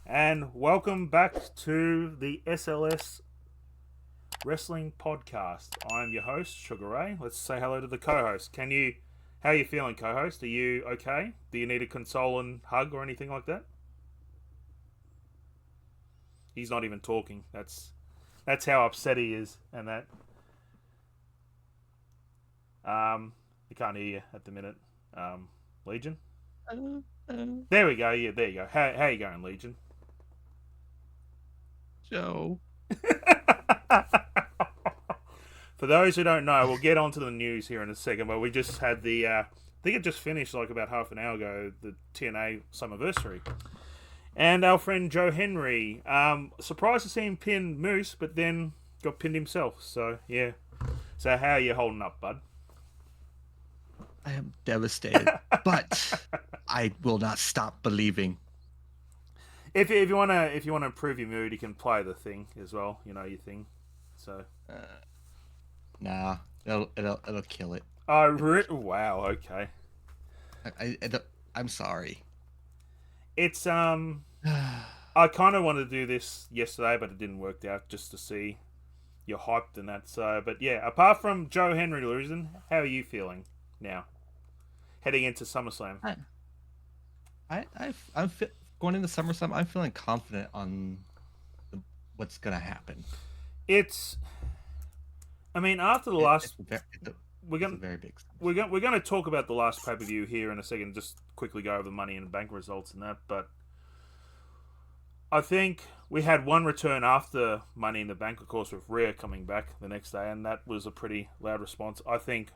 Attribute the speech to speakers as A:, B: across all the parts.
A: And welcome back to the SLS Wrestling Podcast. I'm your host, Sugar Ray. Let's say hello to the co-host. How are you feeling, co-host? Are you okay? Do you need a console and hug or anything like that? He's not even talking. That's how upset he is, and that. I can't hear you at the minute. Legion? There we go. Yeah, there you go. How you going, Legion?
B: Joe.
A: For those who don't know, we'll get onto the news here in a second, but we just had I think it just finished like about half an hour ago, the TNA Summerversary. And our friend Joe Henry, surprised to see him pin Moose, but then got pinned himself. So, yeah. So how are you holding up, bud?
B: I am devastated, but I will not stop believing.
A: If you wanna improve your mood, you can play the thing as well. You know your thing. So.
B: Nah, it'll kill it.
A: Oh, wow. Okay.
B: I'm sorry.
A: It's I kind of wanted to do this yesterday, but it didn't work out. Just to see you're hyped and that. So, but yeah. Apart from Joe Henry losing, how are you feeling now? Heading into SummerSlam.
B: I'm going into SummerSlam. I'm feeling confident on what's gonna happen.
A: I mean, after the last,
B: we're
A: gonna talk about the last pay per view here in a second. Just quickly go over the Money in the Bank results and that. But I think we had one return after Money in the Bank, of course, with Rhea coming back the next day, and that was a pretty loud response. I think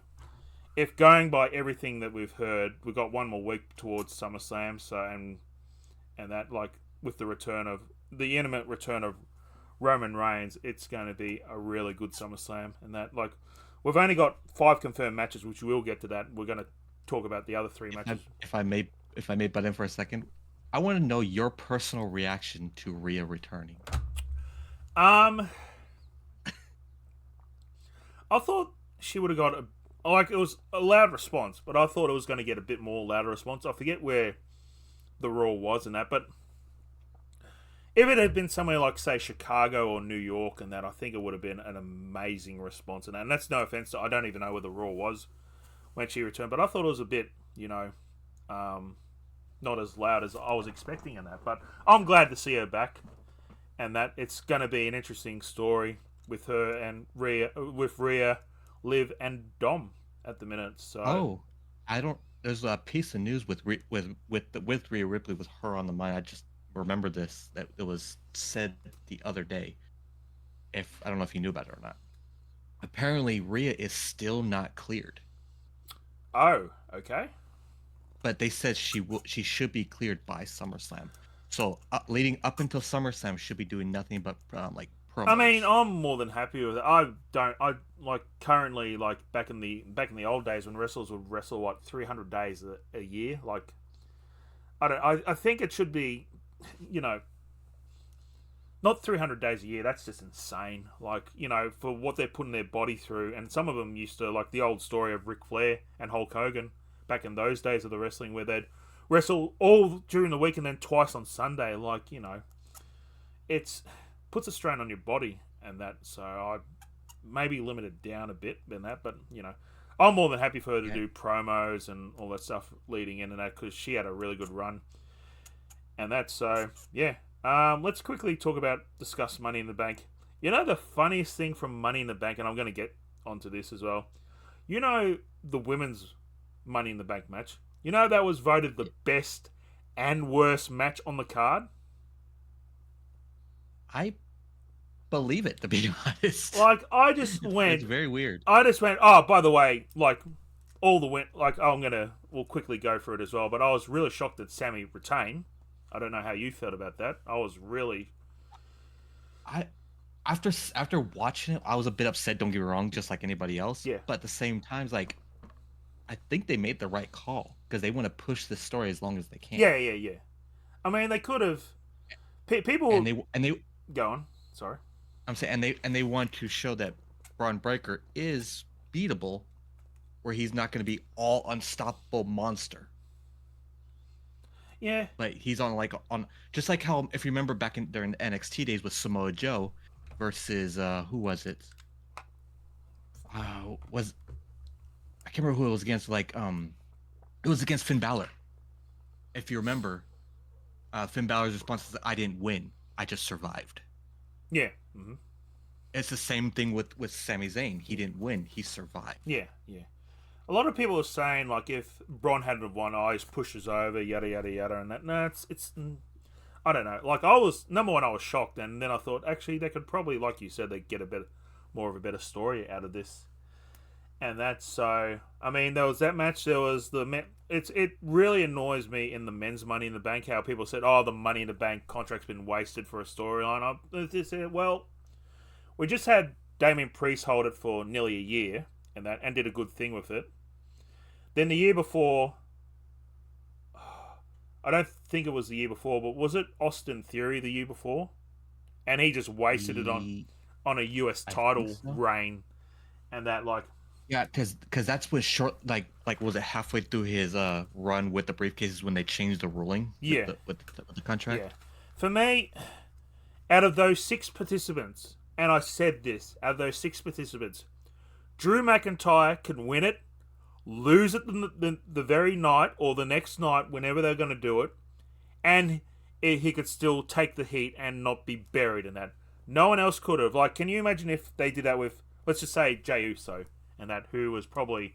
A: if going by everything that we've heard, we've got one more week towards SummerSlam. So and that, like, with the imminent return of Roman Reigns, it's going to be a really good SummerSlam. And that, like, we've only got 5 confirmed matches, which we'll get to that. We're going to talk about the other 3 matches.
B: If I may butt in for a second, I want to know your personal reaction to Rhea returning.
A: I thought she would have got it was a loud response, but I thought it was going to get a bit more louder response. I forget where the Raw was and that, but if it had been somewhere like, say, Chicago or New York and that, I think it would have been an amazing response. And that's no offense I don't even know where the Raw was when she returned, but I thought it was a bit, not as loud as I was expecting in that. But I'm glad to see her back, and that it's going to be an interesting story with her and Rhea, Liv, and Dom at the minute. So
B: there's a piece of news with Rhea Ripley with her on the mind. I just remember this, that it was said the other day. I don't know if you knew about it or not. Apparently, Rhea is still not cleared.
A: Oh, okay.
B: But they said she should be cleared by SummerSlam. So leading up until SummerSlam, should be doing nothing but like promos.
A: I mean, I'm more than happy with it. I like currently, like back in the old days when wrestlers would wrestle 300 days a year. Like, I think it should be, not 300 days a year. That's just insane. Like, for what they're putting their body through. And some of them used to, like the old story of Ric Flair and Hulk Hogan back in those days of the wrestling, where they'd wrestle all during the week and then twice on Sunday. Like, it's puts a strain on your body and that. So I maybe limit it down a bit than that. But, I'm more than happy for her to do promos and all that stuff leading in and that, because she had a really good run. And that's so, yeah. Let's quickly discuss Money in the Bank. The funniest thing from Money in the Bank, and I'm going to get onto this as well. The women's Money in the Bank match. That was voted the best and worst match on the card.
B: I believe it, to be honest.
A: Like, I just went...
B: It's very weird.
A: I just went, oh, by the way, like, all the win... Like, we'll quickly go through it as well, but I was really shocked that Sammy retained. I don't know how you felt about that. I was really...
B: after watching it, I was a bit upset. Don't get me wrong, just like anybody else.
A: Yeah.
B: But at the same time, like I think they made the right call because they want to push this story as long as they can.
A: Yeah. I mean, they could have.
B: And
A: People
B: they
A: go on. Sorry.
B: I'm saying and they want to show that Braun Breaker is beatable, where he's not going to be all unstoppable monster.
A: Yeah.
B: Like he's on just like how if you remember back during the NXT days with Samoa Joe versus who was it? Was I can't remember who it was against. Like it was against Finn Balor. If you remember, Finn Balor's response is, "I didn't win. I just survived."
A: Yeah. Mm-hmm.
B: It's the same thing with Sami Zayn. He didn't win. He survived.
A: Yeah. A lot of people are saying like if Braun hadn't won, he just pushes over, yada yada yada, and that. No, it's I don't know. Like I was number one, I was shocked, and then I thought actually they could probably, like you said, they get a bit more of a better story out of this, and that's so. I mean, there was that match. There was the men. It really annoys me in the men's Money in the Bank how people said, "Oh, the Money in the Bank contract's been wasted for a storyline." I just said, well, we just had Damien Priest hold it for nearly a year, and did a good thing with it. Then the year before, I don't think it was the year before, but was it Austin Theory the year before? And he just wasted it on a US title reign, and that like.
B: Yeah, because that's when short like was it halfway through his run with the briefcases when they changed the ruling?
A: Yeah,
B: with the contract.
A: Yeah, for me, out of those 6 participants, and I said this, out of those 6 participants, Drew McIntyre can win it, lose it the very night or the next night, whenever they're going to do it, and he could still take the heat and not be buried in that. No one else could have. Like, can you imagine if they did that with, let's just say, Jey Uso, and that, who was probably,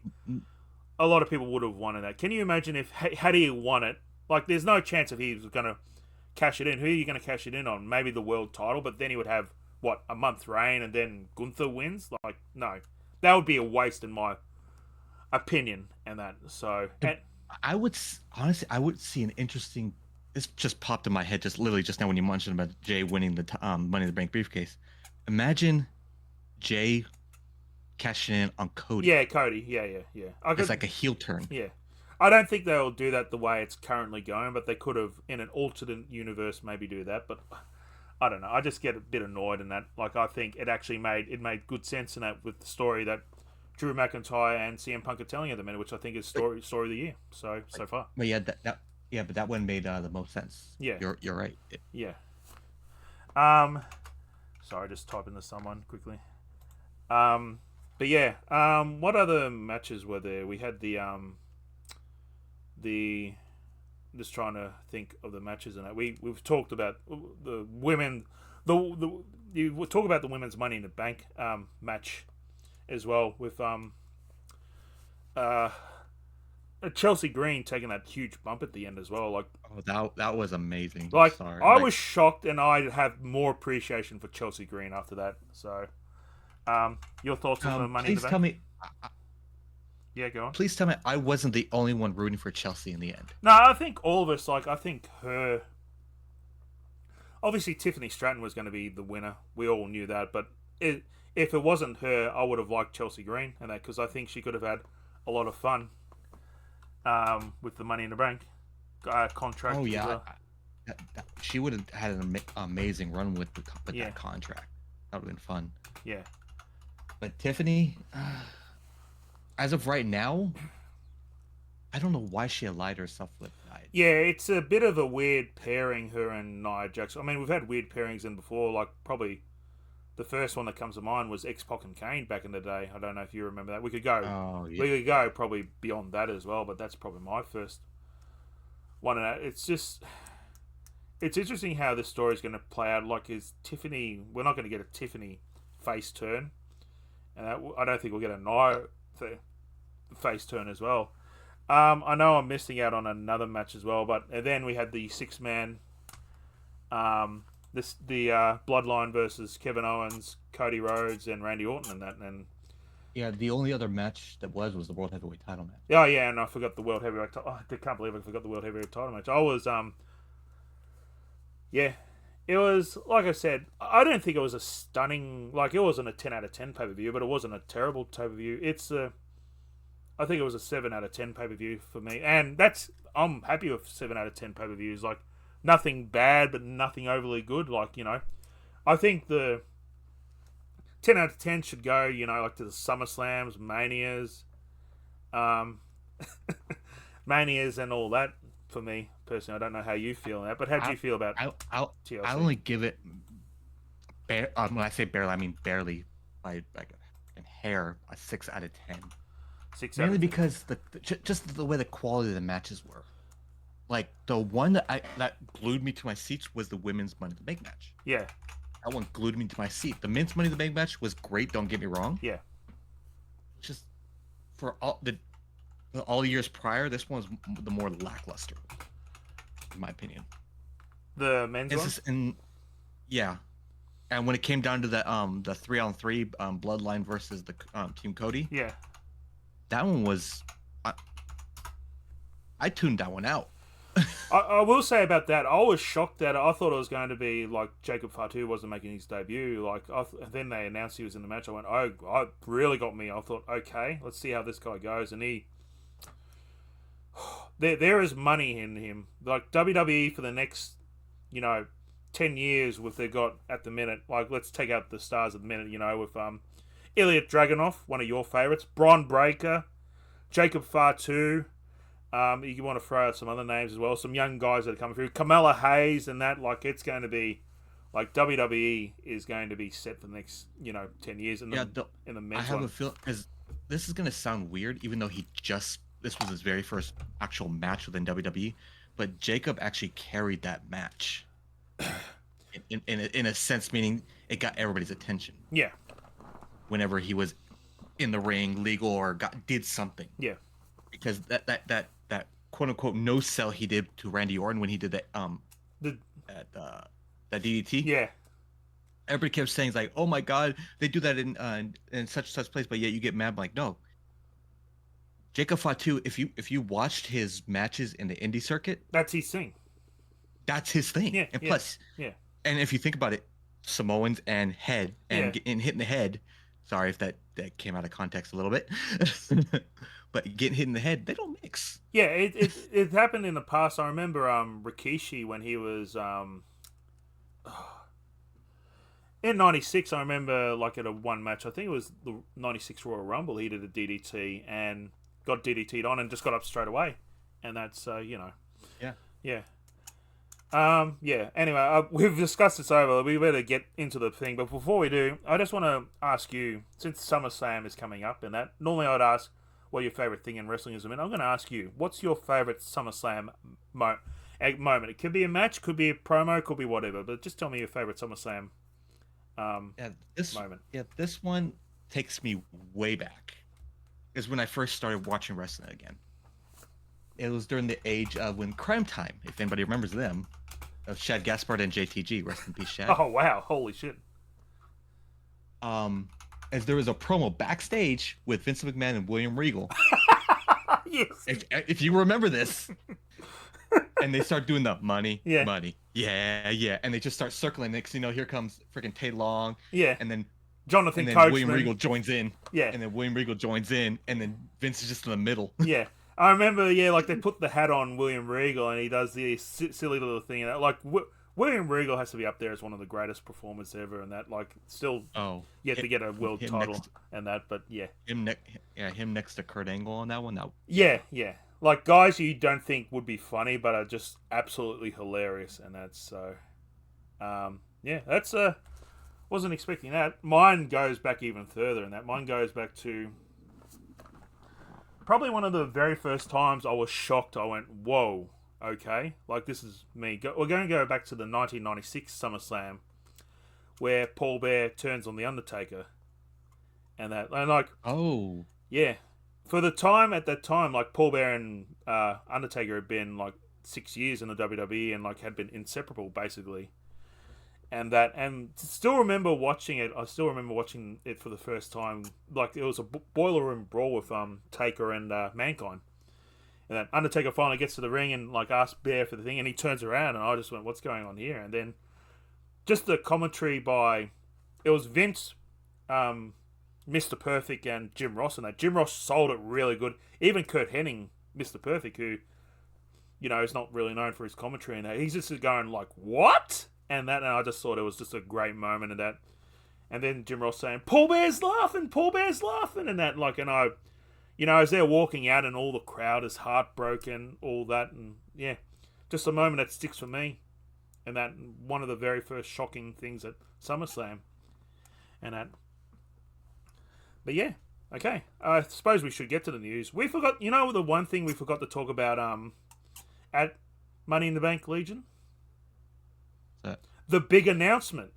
A: a lot of people would have won in that. Can you imagine if, had he won it, like, there's no chance if he was going to cash it in. Who are you going to cash it in on? Maybe the world title, but then he would have, what, a month reign, and then Gunther wins? Like, no. That would be a waste in my opinion, and that. So, and
B: I would see an interesting. This just popped in my head just literally just now when you mentioned about Jay winning the Money in the Bank briefcase. Imagine Jay cashing in on Cody.
A: Yeah, Cody. Yeah.
B: It's like a heel turn.
A: Yeah. I don't think they'll do that the way it's currently going, but they could have, in an alternate universe, maybe do that. But I don't know. I just get a bit annoyed in that. Like, I think it actually made good sense in that with the story that Drew McIntyre and CM Punk are telling at the minute, which I think is story of the year so far.
B: But yeah, but that one made the most sense.
A: Yeah,
B: you're right.
A: Yeah. Sorry, just typing to someone quickly. But yeah. What other matches were there? We had the just trying to think of the matches and that we've talked about the women. You talk about the women's Money in the Bank match as well with Chelsea Green taking that huge bump at the end as well. Like,
B: oh, that was amazing.
A: Like,
B: sorry.
A: I was shocked, and I have more appreciation for Chelsea Green after that. So, your thoughts on the Money in the Bank?
B: Please tell me.
A: Yeah, go on.
B: Please tell me I wasn't the only one rooting for Chelsea in the end.
A: No, I think all of us, like, I think her... Obviously, Tiffany Stratton was going to be the winner. We all knew that. But if it wasn't her, I would have liked Chelsea Green, and that because I think she could have had a lot of fun with the Money in the Bank contract.
B: Oh, yeah. She would have had an amazing run with that contract. That would have been fun.
A: Yeah.
B: But Tiffany... as of right now, I don't know why she allied herself with Nia.
A: Yeah, it's a bit of a weird pairing, her and Nia Jax. I mean, we've had weird pairings in before, like probably the first one that comes to mind was X-Pac and Kane back in the day. I don't know if you remember that. We could go.
B: Oh, yeah.
A: We could go probably beyond that as well, but that's probably my first one. And it's interesting how this story is going to play out. Like, is Tiffany? We're not going to get a Tiffany face turn, and I don't think we'll get a Nia face turn as well. I know I'm missing out on another match as well, but then we had the 6-man, the Bloodline versus Kevin Owens, Cody Rhodes, and Randy Orton, and
B: yeah, the only other match that was the World Heavyweight title match.
A: Oh yeah, and I forgot the World Heavyweight. I can't believe I forgot the World Heavyweight title match. I was yeah, it was, like I said, I don't think it was a stunning, like, it wasn't a 10 out of 10 pay per view, but it wasn't a terrible pay per view. I think it was a 7 out of 10 pay per view for me, and I'm happy with 7 out of 10 pay per views. Like, nothing bad, but nothing overly good. Like, I think the 10 out of 10 should go, like to the SummerSlams, Manias, um, Manias, and all that for me personally. I don't know how you feel on that, but how do you feel about TLC?
B: I only give it, when I say barely, I mean barely, by like a hair, a 6 out of 10. Mainly because just the way the quality of the matches were. Like, the one that glued me to my seats was the women's Money in the Bank match.
A: Yeah.
B: That one glued me to my seat. The men's Money in the Bank match was great, don't get me wrong.
A: Yeah.
B: Just for all the years prior, this one was the more lackluster, in my opinion.
A: The men's one?
B: Yeah. And when it came down to the 3-on-3 Bloodline versus the Team Cody.
A: Yeah.
B: That one was... I tuned that one out.
A: I will say about that, I was shocked that I thought it was going to be like Jacob Fatu wasn't making his debut. Like, then they announced he was in the match. I went, oh, it really got me. I thought, okay, let's see how this guy goes. And there is money in him. Like, WWE for the next, 10 years, with they got at the minute. Like, let's take out the stars at the minute. With Ilya Dragunov, one of your favorites, Bron Breakker, Jacob Fatu. You want to throw out some other names as well. Some young guys that are coming through. Kamala Hayes and that. Like, it's going to be... Like, WWE is going to be set for the next, 10 years in the men's
B: I have a feel... Because this is going to sound weird, even though this was his very first actual match within WWE. But Jacob actually carried that match. in a sense, meaning it got everybody's attention.
A: Yeah.
B: Whenever he was in the ring, legal, or did something.
A: Yeah.
B: Because that quote unquote no sell he did to Randy Orton when he did that that DDT.
A: Yeah.
B: Everybody kept saying, like, oh my god, they do that in such place, but yet you get mad. I'm like, no. Jacob Fatu, if you watched his matches in the indie circuit,
A: that's his thing.
B: That's his thing.
A: Yeah.
B: And plus, and if you think about it, Samoans and head and hitting the head. Sorry if that came out of context a little bit. But getting hit in the head, they don't mix.
A: Yeah, it happened in the past. I remember Rikishi when he was in '96. I remember, like, at a one match, I think it was the '96 Royal Rumble, he did a DDT and got DDT'd on and just got up straight away, and that's yeah. Anyway, we've discussed this over. We better get into the thing, but before we do, I just want to ask you, since SummerSlam is coming up, and that normally I'd ask what your favorite thing in wrestling is. I'm going to ask you, what's your favorite SummerSlam moment? It could be a match, could be a promo, could be whatever, but just tell me your favorite SummerSlam moment.
B: Yeah, this one takes me way back. Is when I first started watching wrestling again. It was during the age of when Crime Time, if anybody remembers them, of Shad Gaspard and JTG. Rest in peace, Shad.
A: Oh wow, holy shit.
B: As there was a promo backstage with Vince McMahon and William Regal.
A: Yes.
B: If you remember this. And they start doing the money, yeah, and they just start circling. Next thing you know, here comes freaking Tay Long,
A: and
B: then
A: Jonathan,
B: and then William Regal joins in,
A: and
B: then Vince is just in the middle.
A: Yeah, I remember, like, they put the hat on William Regal, and he does the silly little thing, and like William Regal has to be up there as one of the greatest performers ever, and that, like, still yet to get a world title and that, but
B: him next to Kurt Angle on that one.
A: Yeah. Like, guys you don't think would be funny, but are just absolutely hilarious, and that's so. That's wasn't expecting that. Mine goes back even further, and that mine goes back to probably one of the very first times I was shocked. I went, "Whoa, okay!" Like, this is me. We're going to go back to the 1996 SummerSlam, where Paul Bear turns on the Undertaker, and like,
B: oh
A: yeah. For the time, at that time, like, Paul Bear and Undertaker had been, like, 6 years in the WWE and, like, had been inseparable, basically. And still remember watching it. I still remember watching it for the first time. Like, it was a boiler room brawl with Taker and Mankind. And then Undertaker finally gets to the ring and, like, asks Bear for the thing, and he turns around, and I just went, what's going on here? And then just the commentary by it was Vince, Mr. Perfect, and Jim Ross, and that Jim Ross sold it really good. Even Kurt Hennig, Mr. Perfect, who is not really known for his commentary, and that he's just going like, "What?" And I just thought it was just a great moment of that. And then Jim Ross saying, Paul Bear's laughing, and that, like, and as they're walking out and all the crowd is heartbroken, all that, and yeah, just a moment that sticks for me. And that one of the very first shocking things at SummerSlam. And that. But yeah, okay. I suppose we should get to the news. We forgot, the one thing we forgot to talk about at Money in the Bank, Legion?
B: That?
A: The big announcement.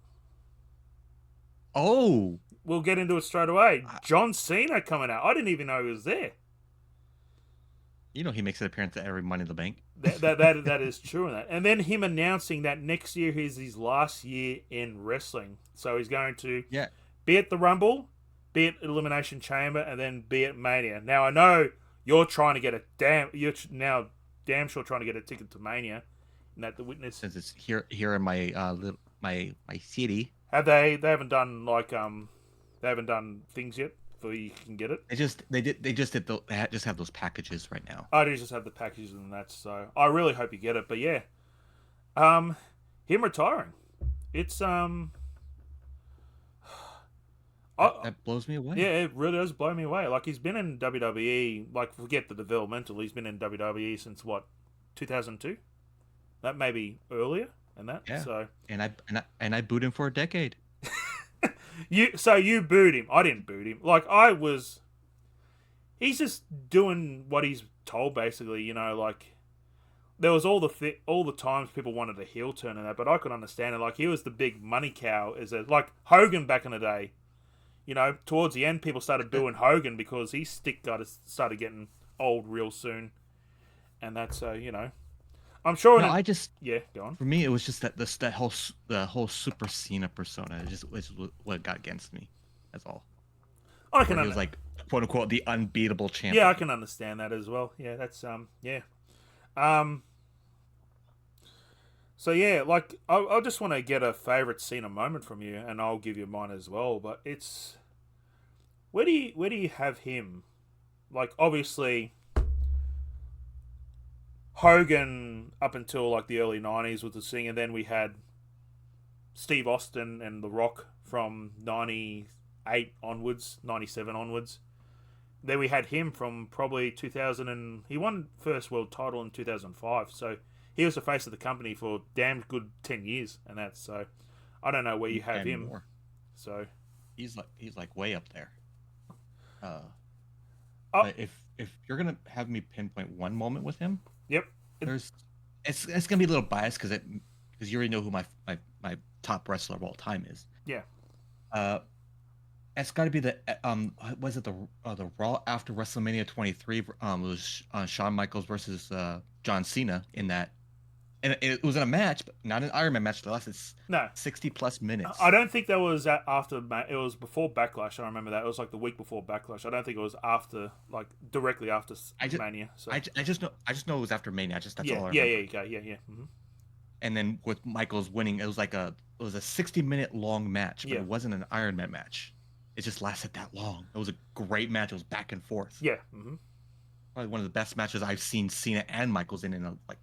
B: Oh!
A: We'll get into it straight away. John Cena coming out. I didn't even know he was there.
B: He makes an appearance at every Money in the Bank.
A: That is true. And then him announcing that next year is his last year in wrestling. So he's going to be at the Rumble, be at Elimination Chamber, and then be at Mania. Now I know you're trying to get damn sure trying to get a ticket to Mania. And that the witness,
B: since it's here in my my city.
A: Have they haven't done they haven't done things yet for you can get it.
B: They just have those packages right now.
A: Oh, they just have the packages and that. So I really hope you get it. But yeah, him retiring, it's
B: that blows me away.
A: Yeah, it really does blow me away. Like he's been in WWE. Like forget the developmental. He's been in WWE since what, 2002? That may be earlier. And that,
B: yeah.
A: So
B: and I booed him for a decade.
A: You booed him. I didn't boot him. He's just doing what he's told, basically. Like there was all the times people wanted a heel turn and that, but I could understand it. Like he was the big money cow, like Hogan back in the day. Towards the end, people started booing Hogan because his stick started getting old real soon, and that's I'm sure.
B: No,
A: go on.
B: For me, it was just the whole Super Cena persona. Was what got against me. That's all. He was like quote unquote the unbeatable champion.
A: Yeah, I can understand that as well. Yeah, that's yeah. So yeah, like I just want to get a favorite Cena moment from you, and I'll give you mine as well. But it's where do you have him? Like obviously. Hogan up until like the early 90s with the thing, and then we had Steve Austin and The Rock from 98 onwards, 97 onwards. Then we had him from probably 2000, and he won first world title in 2005. So he was the face of the company for damn good 10 years, and that's so. I don't know where you have him. More. So
B: he's like way up there. But if you're gonna have me pinpoint one moment with him.
A: Yep.
B: It's gonna be a little biased because you already know who my top wrestler of all time is.
A: Yeah.
B: It's got to be the was it the Raw after WrestleMania 23? It was Shawn Michaels versus John Cena in that, and it was in a match, but not an Iron Man match. That lasted 60 plus minutes.
A: I don't think that was after. It was before Backlash. I remember that it was like the week before Backlash. I don't think it was after, like directly after Mania. So.
B: I just know it was after Mania. That's all I remember.
A: Yeah. Mm-hmm.
B: And then with Michaels winning, it was a 60-minute long match, but it wasn't an Iron Man match. It just lasted that long. It was a great match. It was back and forth.
A: Yeah. Mm-hmm.
B: Probably one of the best matches I've seen Cena and Michaels in like.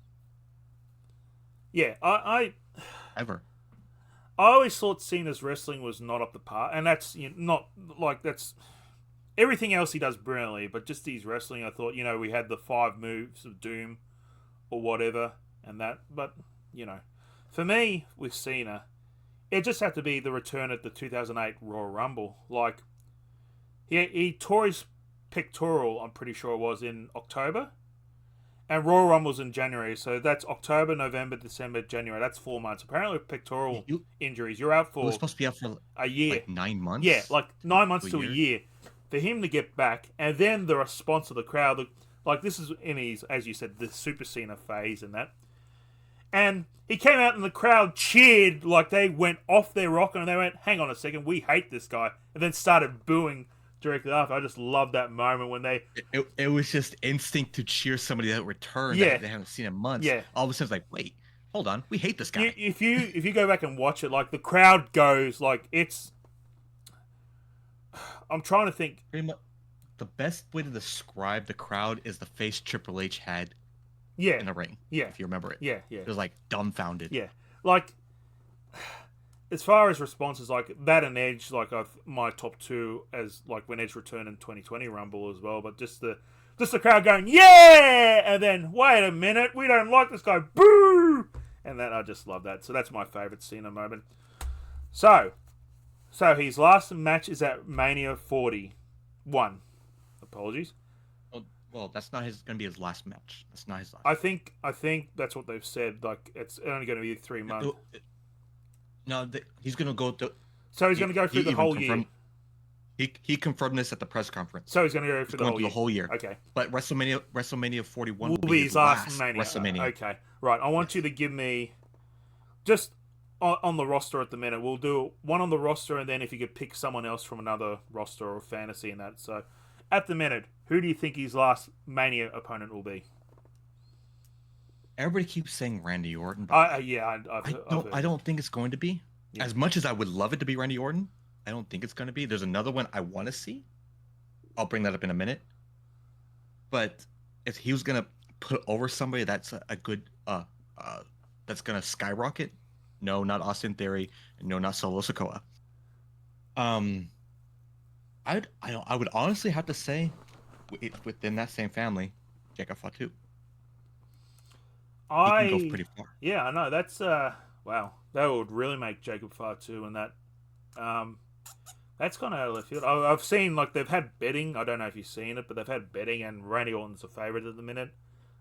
A: Yeah, I
B: ever.
A: I always thought Cena's wrestling was not up to par, and that's not like that's everything else he does brilliantly, but just his wrestling. I thought we had the 5 moves of Doom or whatever, and that, but for me with Cena, it just had to be the return at the 2008 Royal Rumble. Like he tore his pectoral, I'm pretty sure it was in October. And Royal Rumble's in January, so that's October, November, December, January. That's 4 months. Apparently, with pectoral injuries, you're out for.
B: It was supposed to be out for
A: a year,
B: like 9 months.
A: Yeah, like 9 months to a year, for him to get back, and then the response of the crowd. Like this is in his, as you said, the Super Cena phase and that. And he came out and the crowd cheered like they went off their rocker, and they went, "Hang on a second, we hate this guy," and then started booing. Directly after, I just love that moment when they.
B: It was just instinct to cheer somebody that returned that they haven't seen in months.
A: Yeah.
B: All of a sudden, it's like, wait, hold on, we hate this guy.
A: if you go back and watch it, like the crowd goes like it's. I'm trying to think.
B: Pretty much, the best way to describe the crowd is the face Triple H had
A: Yeah,
B: in the ring.
A: yeah,
B: If you remember it.
A: yeah, yeah.
B: It was like dumbfounded.
A: Yeah, like as far as responses, like that and Edge, like my top two as like when Edge returned in 2020 Rumble as well. But just the crowd going yeah, and then wait a minute, we don't like this guy, boo, and then I just love that. So that's my favorite Cena moment. So his last match is at Mania 41. Apologies.
B: Well, that's not going to be his last match. That's not his last.
A: I think that's what they've said. Like it's only going to be 3 months.
B: No, he's going to go to.
A: So he's going to go through the whole year.
B: He confirmed this at the press conference.
A: So he's going to go through the whole year. Okay.
B: But WrestleMania 41 will
A: be his last Mania.
B: WrestleMania.
A: Okay. Right. I want you to give me just on the roster at the minute. We'll do one on the roster, and then if you could pick someone else from another roster or fantasy and that. So at the minute, who do you think his last Mania opponent will be?
B: Everybody keeps saying Randy Orton.
A: I
B: don't think it's going to be. Yeah. As much as I would love it to be Randy Orton, I don't think it's going to be. There's another one I want to see. I'll bring that up in a minute. But if he was going to put over somebody that's a good that's going to skyrocket, no, not Austin Theory, no, not Solo Sikoa. I would honestly have to say within that same family, Jacob Fatu. He can go pretty far.
A: Yeah, I know. That's wow. That would really make Jacob Fatu, and that that's kind of out of left field. I've seen like they've had betting. I don't know if you've seen it, but they've had betting, and Randy Orton's a favorite at the minute.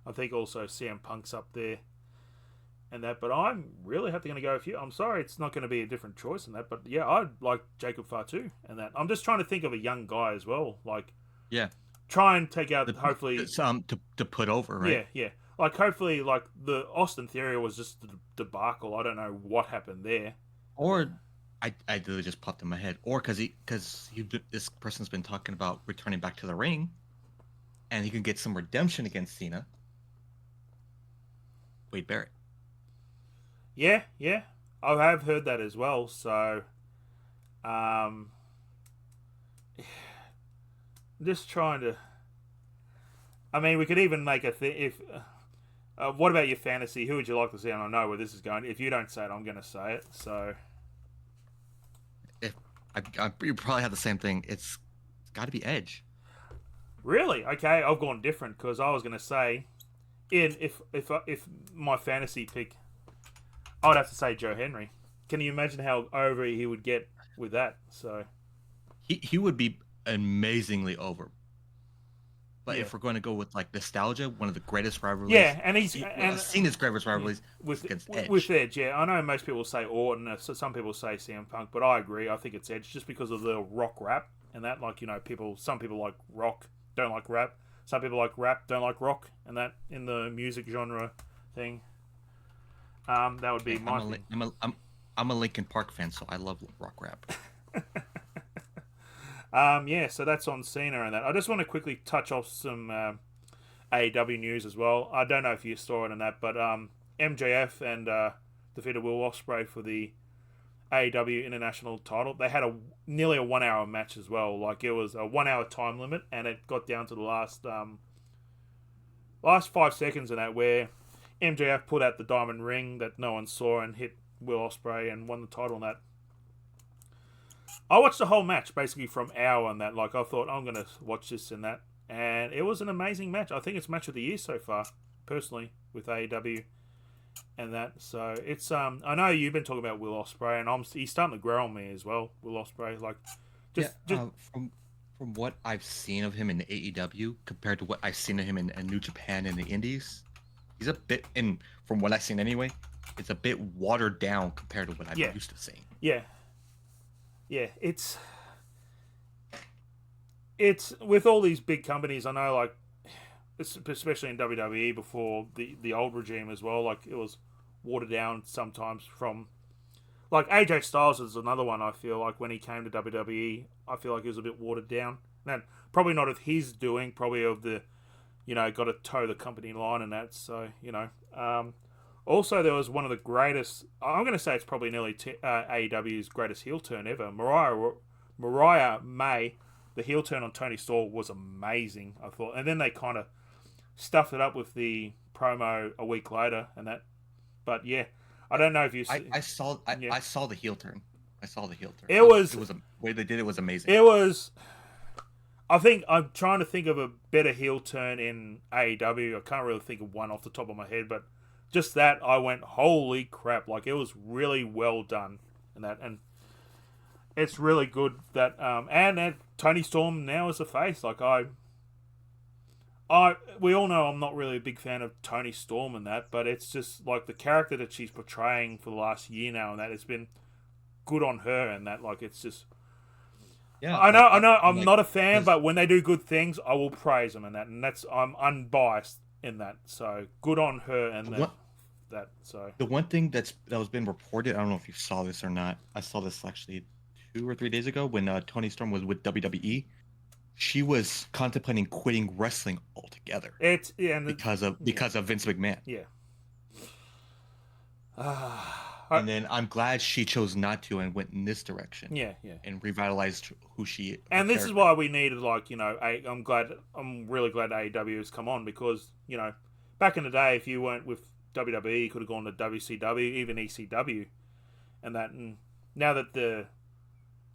A: I think also CM Punk's up there, and that. But I'm really happy going to go with you. I'm sorry, it's not going to be a different choice in that, but yeah, I'd like Jacob Fatu and that. I'm just trying to think of a young guy as well, like try and take out hopefully
B: to put over, right?
A: Yeah. Like, hopefully, like, the Austin Theory was just a debacle. I don't know what happened there.
B: Or, I literally just popped in my head. Or, because this person's been talking about returning back to the ring, and he can get some redemption against Cena. Wade Barrett.
A: Yeah. I have heard that as well, so... just trying to... I mean, we could even make a thing... If... what about your fantasy? Who would you like to see? And I know where this is going. If you don't say it, I'm going to say it. So,
B: you probably have the same thing. It's got to be Edge.
A: Really? Okay, I've gone different because I was going to say, if my fantasy pick, I would have to say Joe Henry. Can you imagine how over he would get with that? So,
B: he would be amazingly over. But if we're going to go with like nostalgia, one of the greatest rivalries.
A: Yeah, and
B: seen his greatest rivalries against Edge.
A: With Edge, yeah. I know most people say Orton, some people say CM Punk, but I agree. I think it's Edge just because of the rock rap and that. Like, you know, some people like rock, don't like rap. Some people like rap, don't like rock, and that in the music genre thing. That would be my thing.
B: I'm a Linkin Park fan, so I love rock rap.
A: So that's on Cena and that. I just want to quickly touch off some AEW news as well. I don't know if you saw it and that, but MJF and defeated Will Ospreay for the AEW International title. They had nearly a 1 hour match as well. Like, it was a 1 hour time limit, and it got down to the last 5 seconds in that, where MJF put out the diamond ring that no one saw and hit Will Ospreay and won the title on that. I watched the whole match basically from hour and that. Like, I thought, I'm going to watch this and that. And it was an amazing match. I think it's match of the year so far, personally, with AEW and that. So it's I know you've been talking about Will Ospreay, and he's starting to grow on me as well. Will Ospreay, like,
B: from what I've seen of him in AEW compared to what I've seen of him in New Japan and the Indies, he's a bit, and from what I've seen anyway, it's a bit watered down compared to what I'm used to seeing.
A: Yeah, it's with all these big companies. I know, like, especially in WWE before the old regime as well. Like, it was watered down sometimes from, like, AJ Styles is another one. I feel like when he came to WWE, I feel like he was a bit watered down. And probably not of his doing, probably of the, you know, got to toe the company line and that. So, you know, Also, there was one of the greatest. I'm going to say it's probably nearly AEW's greatest heel turn ever. Mariah May, the heel turn on Tony Storm was amazing. I thought, and then they kind of stuffed it up with the promo a week later, and that. But yeah, I don't know if you.
B: I saw I saw the heel turn. I saw the heel turn.
A: It was
B: the way they did it was amazing.
A: It was. I think I'm trying to think of a better heel turn in AEW. I can't really think of one off the top of my head, but just that I went, holy crap! Like it was really well done, and it's really good that and Tony Storm now is a face. Like we all know I'm not really a big fan of Tony Storm and that, but it's just like the character that she's portraying for the last year now, and that it's been good on her, and that like it's just.
B: Yeah,
A: I know. I'm like, not a fan, but when they do good things, I will praise them, and that's I'm unbiased in that. So good on her, and that. So
B: the one thing that was been reported, I don't know if you saw this or not. I saw this actually 2 or 3 days ago when Toni Storm was with WWE. She was contemplating quitting wrestling altogether. Because of Vince McMahon.
A: Yeah.
B: And then I'm glad she chose not to and went in this direction.
A: Yeah.
B: And revitalized who she is.
A: And this is why we needed, like, I'm really glad AEW has come on because, back in the day, if you weren't with WWE, you could have gone to WCW, even ECW, and that. And now that then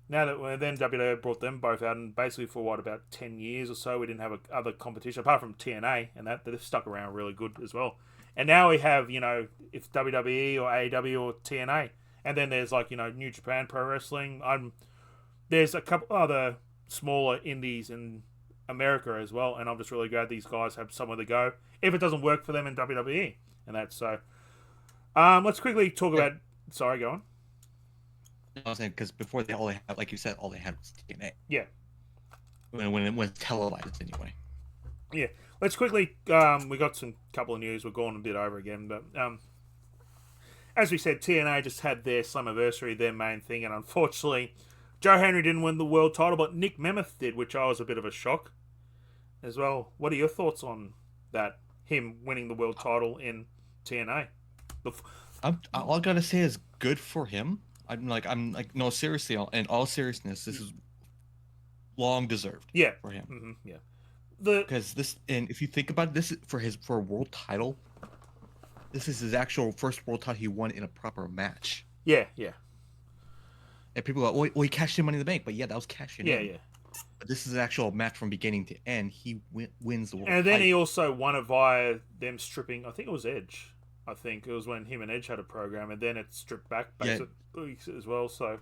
A: WWE brought them both out, and basically for about 10 years or so, we didn't have other competition apart from TNA, and that they've stuck around really good as well. And now we have, if WWE or AEW or TNA. And then there's New Japan Pro Wrestling. There's a couple other smaller indies in America as well. And I'm just really glad these guys have somewhere to go if it doesn't work for them in WWE. And that's so. Let's quickly talk about. Sorry, go on.
B: I was saying because before all they had, like you said, all they had was TNA.
A: Yeah.
B: When it was televised anyway.
A: Yeah. Let's quickly, we got some couple of news. We're going a bit over again, but as we said, TNA just had their Slammiversary, their main thing, and unfortunately, Joe Henry didn't win the world title, but Nick Nemeth did, which I was a bit of a shock as well. What are your thoughts on that? Him winning the world title in TNA?
B: All I gotta say is good for him. I'm like, no, seriously, in all seriousness, this is long deserved.
A: Yeah,
B: for him.
A: Mm-hmm. Yeah.
B: Because and if you think about it, this is for a world title. This is his actual first world title he won in a proper match.
A: Yeah.
B: And people go, well, he cashed in Money in the Bank, but yeah, that was cashing in.
A: Yeah.
B: But this is an actual match from beginning to end. He wins the world
A: title. And then
B: title.
A: he also won it via them stripping. I think it was Edge. I think it was when him and Edge had a program, and then it stripped back basically as well. So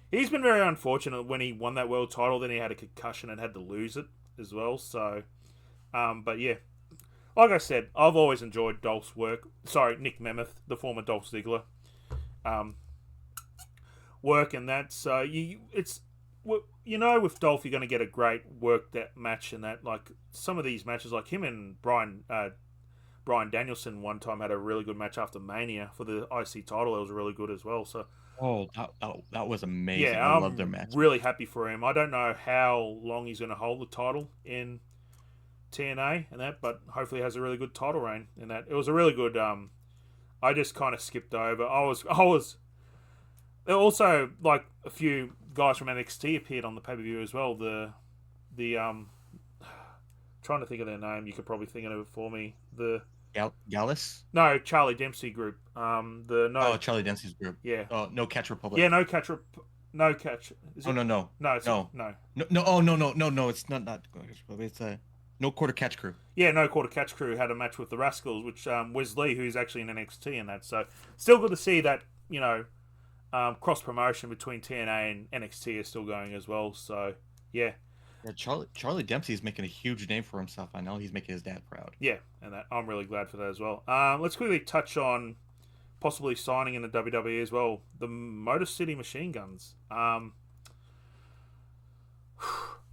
A: he's been very unfortunate when he won that world title. Then he had a concussion and had to lose it as well. So, but yeah, like I said, I've always enjoyed Dolph's work. Sorry, Nick Nemeth, the former Dolph Ziggler, work, and that. So with Dolph, you're going to get a great work that match, and that like some of these matches, like him and Bryan Danielson one time had a really good match after Mania for the IC title. It was really good as well. So.
B: Oh, that was amazing.
A: Yeah,
B: I love their match. Really
A: happy for him. I don't know how long he's going to hold the title in TNA and that, but hopefully he has a really good title reign in that. It was a really good. I just kind of skipped over. I was. There were also like a few guys from NXT appeared on the pay per view as well. The trying to think of their name. You could probably think of it for me.
B: Gallus?
A: No, Charlie Dempsey group.
B: Charlie Dempsey's group.
A: Yeah.
B: Oh, No Catch Republic.
A: Yeah, No Catch. No Catch.
B: Is it? No. Oh, no. It's not. It's No Quarter Catch Crew.
A: Yeah, No Quarter Catch Crew had a match with the Rascals, which Wes Lee, who's actually in NXT and that. So still good to see that cross promotion between TNA and NXT is still going as well. So yeah.
B: Yeah, Charlie Dempsey is making a huge name for himself. I know he's making his dad proud.
A: Yeah, and I'm really glad for that as well. Let's quickly touch on possibly signing in the WWE as well. The Motor City Machine Guns. I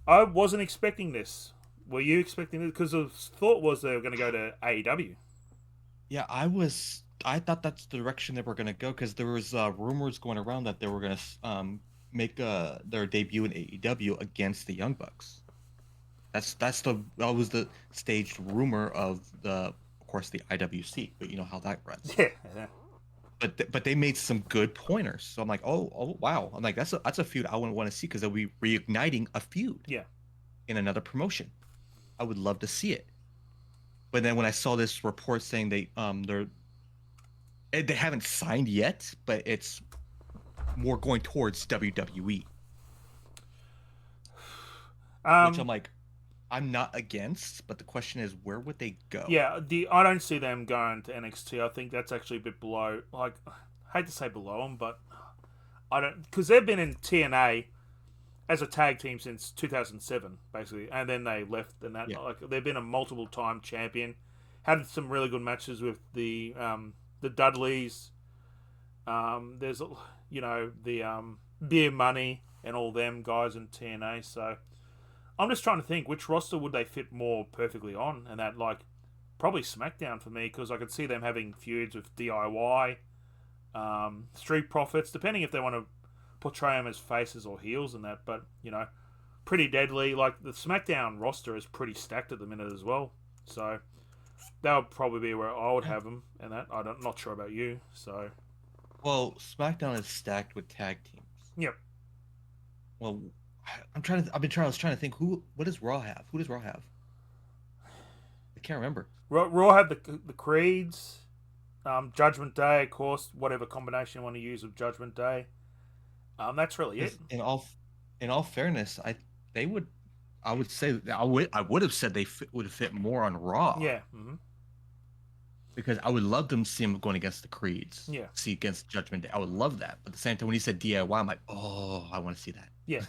A: wasn't expecting this. Were you expecting this? Because the thought was they were going to go to AEW.
B: Yeah, I thought that's the direction they were going to go because there was rumors going around that they were going to make their debut in AEW against the Young Bucks. That was the staged rumor of course, the IWC, but you know how that runs.
A: Yeah.
B: But they made some good pointers. So I'm like, oh wow. I'm like, that's a feud I wouldn't want to see because they'll be reigniting a feud.
A: Yeah.
B: In another promotion. I would love to see it. But then when I saw this report saying they haven't signed yet, but it's more going towards WWE. Which I'm like, I'm not against, but the question is, where would they go?
A: Yeah, I don't see them going to NXT. I think that's actually a bit below. Like, I hate to say below them, but I don't, because they've been in TNA as a tag team since 2007, basically, and then they left. And that, like, they've been a multiple-time champion. Had some really good matches with the Dudleys. There's the Beer Money and all them guys in TNA. So I'm just trying to think which roster would they fit more perfectly on, and that, like, probably SmackDown for me, because I could see them having feuds with DIY, Street Profits, depending if they want to portray them as faces or heels and that. But Pretty Deadly. Like, the SmackDown roster is pretty stacked at the minute as well. So that would probably be where I would have them, and that I'm not sure about you. So,
B: well, SmackDown is stacked with tag teams.
A: Yep.
B: Well, I was trying to think what does Raw have? Who does Raw have? I can't remember.
A: Raw had the Creeds, Judgment Day, of course, whatever combination you want to use of Judgment Day. That's really it.
B: In all fairness, I would say I would have said they would fit more on Raw.
A: Yeah. Mm-hmm.
B: Because I would love them to see him going against the Creeds.
A: Yeah.
B: See against Judgment Day. I would love that. But at the same time, when he said DIY, I'm like, oh, I want to see that.
A: Yeah.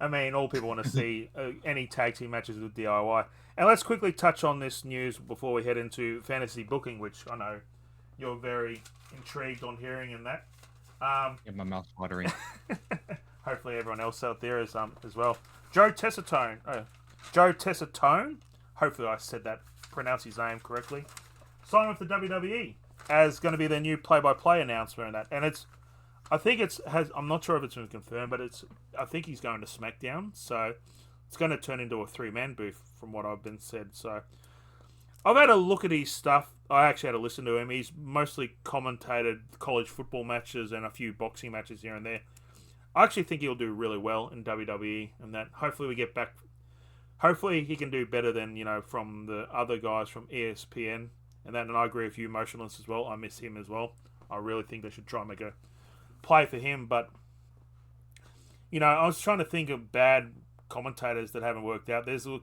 A: I mean, all people want to see any tag team matches with DIY. And let's quickly touch on this news before we head into fantasy booking, which I know you're very intrigued on hearing in that.
B: Get my mouth watering.
A: Hopefully everyone else out there is as well. Joe Tessitore. Hopefully I said that, pronounced his name correctly. Signed with the WWE as going to be their new play-by-play announcement and that. And I'm not sure if it's been confirmed, but I think he's going to SmackDown. So it's going to turn into a 3-man booth from what I've been said. So I've had a look at his stuff. I actually had to listen to him. He's mostly commentated college football matches and a few boxing matches here and there. I actually think he'll do really well in WWE, and that hopefully we get back. Hopefully he can do better than from the other guys from ESPN and that. And I agree with you, Motionless, as well. I miss him as well. I really think they should try and make a play for him. But I was trying to think of bad commentators that haven't worked out. There's a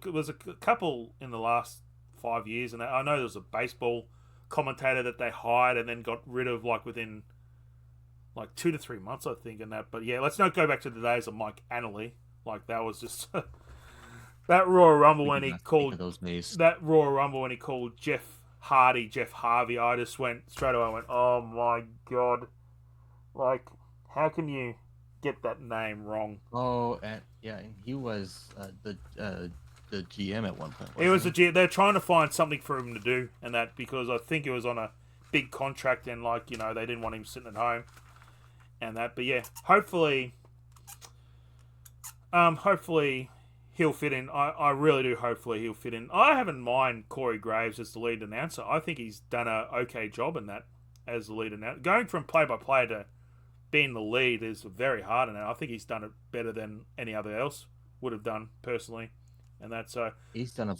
A: couple in the last 5 years, and I know there was a baseball commentator that they hired and then got rid of within 2 to 3 months, I think, and that. But yeah, let's not go back to the days of Mike Annally. Like, that was just that Royal Rumble when he called Jeff Harvey. I just went straight away. I went, oh my god! Like, how can you get that name wrong?
B: Oh, and he was the GM at one point.
A: He was the GM. They're trying to find something for him to do, and that because I think it was on a big contract, and they didn't want him sitting at home, and that. But yeah, hopefully he'll fit in. I really do. Hopefully he'll fit in. I haven't mind Corey Graves as the lead announcer. I think he's done a okay job in that as the lead announcer. Going from play-by-play to being the lead is very hard, and I think he's done it better than any other else would have done personally. And that's
B: he's done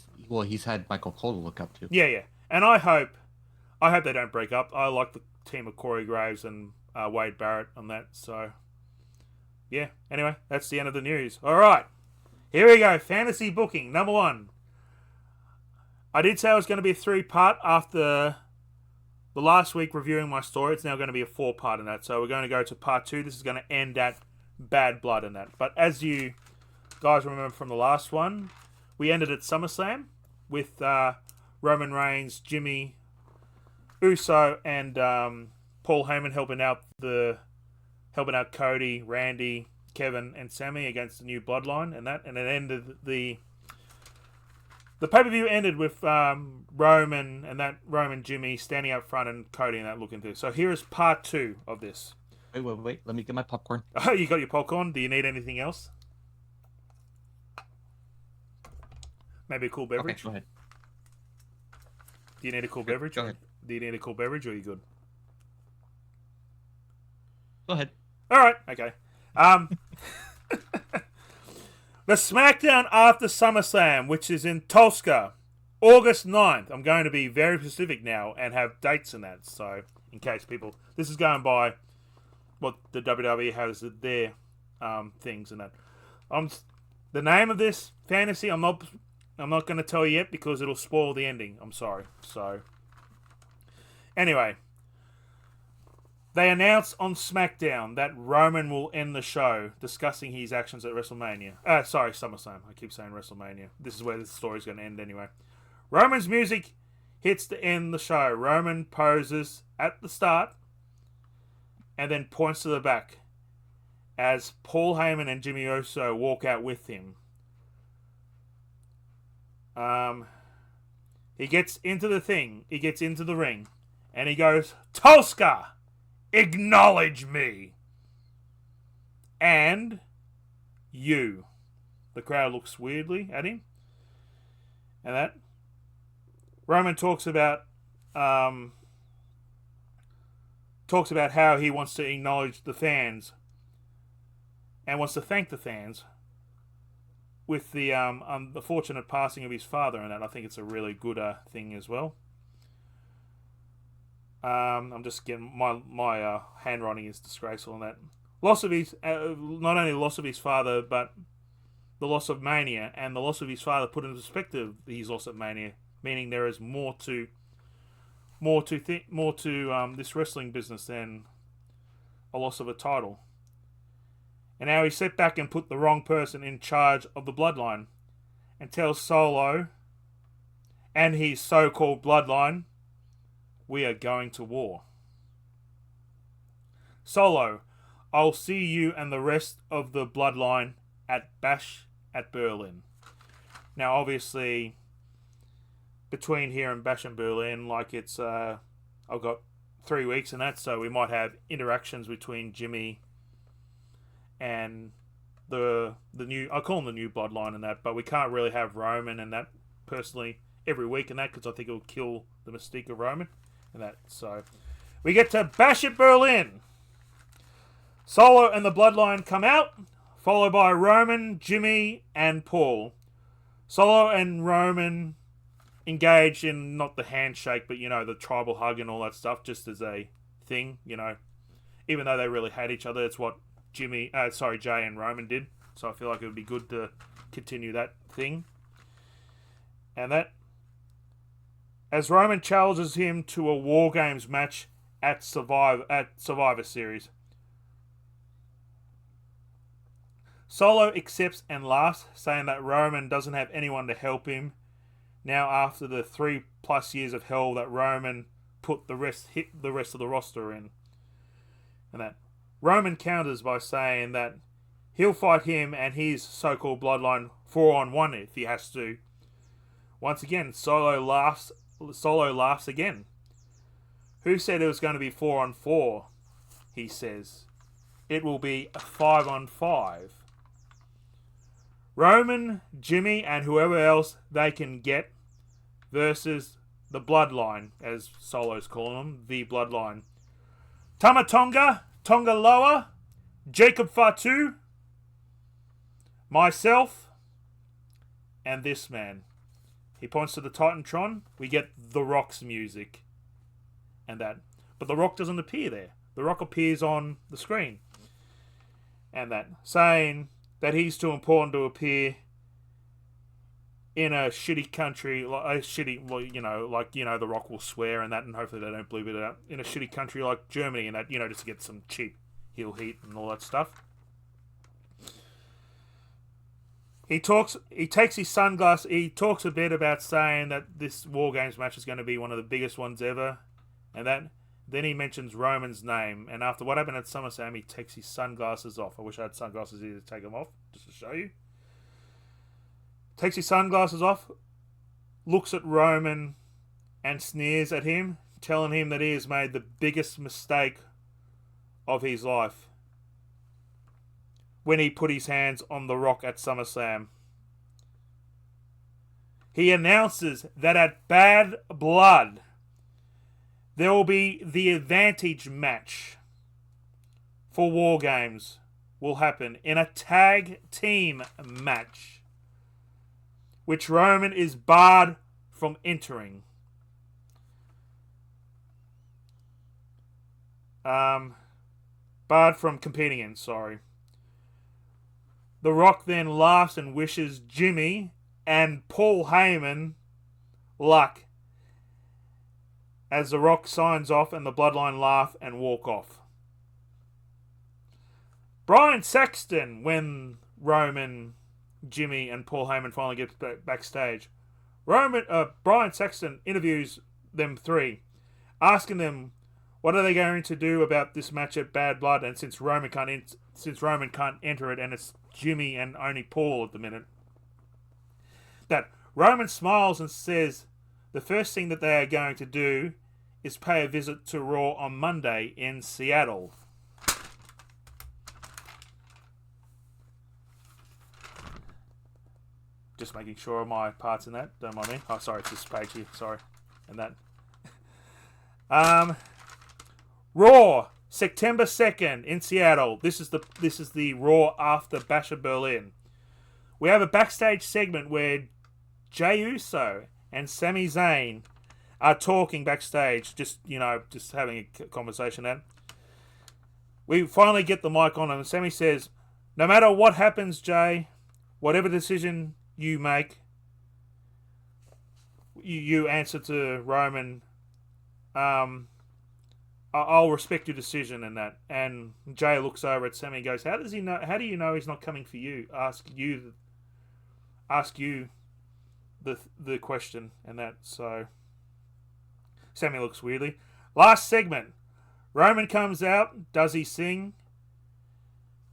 B: he's had Michael Cole to look up to.
A: Yeah, and I hope they don't break up. I like the team of Corey Graves and Wade Barrett on that. So yeah. Anyway, that's the end of the news. All right, here we go. Fantasy booking number 1. I did say it was going to be a 3-part after the last week reviewing my story. It's now going to be a 4-part in that. So we're going to go to part 2. This is going to end at Bad Blood in that. But as you guys remember from the last one, we ended at SummerSlam with Roman Reigns, Jimmy Uso, and Paul Heyman helping out Cody, Randy, Kevin, and Sammy against the New Bloodline, and that. And it ended the pay-per-view ended with Roman Jimmy standing up front and Cody and that looking through. So here is part 2 of this.
B: Wait. Let me get my popcorn.
A: Oh, you got your popcorn? Do you need anything else? Maybe a cool beverage?
B: Okay, go ahead.
A: Do you need a cool beverage?
B: Go ahead.
A: Do you need a cool beverage, or are you good?
B: Go ahead.
A: All right. Okay. The SmackDown after SummerSlam, which is in Tulsa, August 9th. I'm going to be very specific now and have dates in that. So, in case people... This is going by what the WWE has their things and that. The name of this fantasy, I'm not going to tell you yet because it'll spoil the ending. I'm sorry. So, anyway... They announced on SmackDown that Roman will end the show discussing his actions at WrestleMania. SummerSlam. I keep saying WrestleMania. This is where the story's going to end anyway. Roman's music hits to end the show. Roman poses at the start and then points to the back as Paul Heyman and Jimmy Uso walk out with him. He gets into the thing. He gets into the ring and he goes, Tulsa! Acknowledge me. And you. The crowd looks weirdly at him. And that. Roman talks about how he wants to acknowledge the fans and wants to thank the fans with the unfortunate passing of his father, and that I think it's a really good thing as well. I'm just getting my handwriting is disgraceful on that. Loss of his not only the loss of his father, but the loss of Mania, and the loss of his father put into perspective his loss at Mania, meaning there is more to this wrestling business than a loss of a title. And how he sat back and put the wrong person in charge of the bloodline, and tells Solo and his so-called bloodline, we are going to war. Solo, I'll see you and the rest of the bloodline at Bash at Berlin. Now, obviously, between here and Bash and Berlin, like it's, I've got 3 weeks and that, so we might have interactions between Jimmy and the new, I call them the new bloodline and that, but we can't really have Roman and that personally every week and that, because I think it'll kill the mystique of Roman and that. So we get to Bash at Berlin. Solo and the bloodline come out, followed by Roman, Jimmy, and Paul. Solo and Roman engage in not the handshake, but the tribal hug and all that stuff, just as a thing, even though they really hate each other. It's what Jay and Roman did. So I feel like it would be good to continue that thing. And that, as Roman challenges him to a War Games match at Survivor Series. Solo accepts and laughs, saying that Roman doesn't have anyone to help him now after the 3+ years of hell that Roman put hit the rest of the roster in. And that Roman counters by saying that he'll fight him and his so-called bloodline 4-on-1 if he has to. Once again, Solo laughs again. Who said it was going to be 4-on-4? He says. It will be a 5-on-5. Roman, Jimmy, and whoever else they can get versus the Bloodline, as Solo's calling them, the Bloodline. Tama Tonga, Tonga Loa, Jacob Fatu, myself, and this man. He points to the Titantron. We get The Rock's music. And that. But The Rock doesn't appear there. The Rock appears on the screen. And that. Saying that he's too important to appear in a shitty country, The Rock will swear and that, and hopefully they don't bleep it out, in a shitty country like Germany and that, just to get some cheap heel heat and all that stuff. He takes his sunglasses, he talks a bit about saying that this War Games match is going to be one of the biggest ones ever, and that, then he mentions Roman's name, and after what happened at SummerSlam, he takes his sunglasses off. I wish I had sunglasses here to take them off, just to show you. Takes his sunglasses off, looks at Roman, and sneers at him, telling him that he has made the biggest mistake of his life when he put his hands on The Rock at SummerSlam. he announces that at Bad Blood, there will be the advantage match for War Games will happen in a tag team match, which Roman is barred from entering. Barred from competing in, sorry. The Rock then laughs and wishes Jimmy and Paul Heyman luck as The Rock signs off and the Bloodline laugh and walk off. Brian Saxton, when Roman, Jimmy, and Paul Heyman finally get backstage, Brian Saxton interviews them three, asking them what are they going to do about this match at Bad Blood, and since Roman can't enter it, and it's Jimmy and only Paul at the minute, that Roman smiles and says the first thing that they are going to do is pay a visit to Raw on Monday in Seattle. Just making sure of my parts in that. Don't mind me. Oh, sorry, it's this page here. Sorry. And that. Raw, September 2nd in Seattle. This is the Raw after Bash of Berlin. We have a backstage segment where Jey Uso and Sami Zayn are talking backstage, just having a conversation. Then we finally get the mic on him, and Sami says, "No matter what happens, Jey, whatever decision you make, you answer to Roman. I'll respect your decision," and that. And Jey looks over at Sami and goes, "How does he know? How do you know he's not coming for you? Ask you the question," and that. So Sami looks weirdly. Last segment. Roman comes out. Does he sing?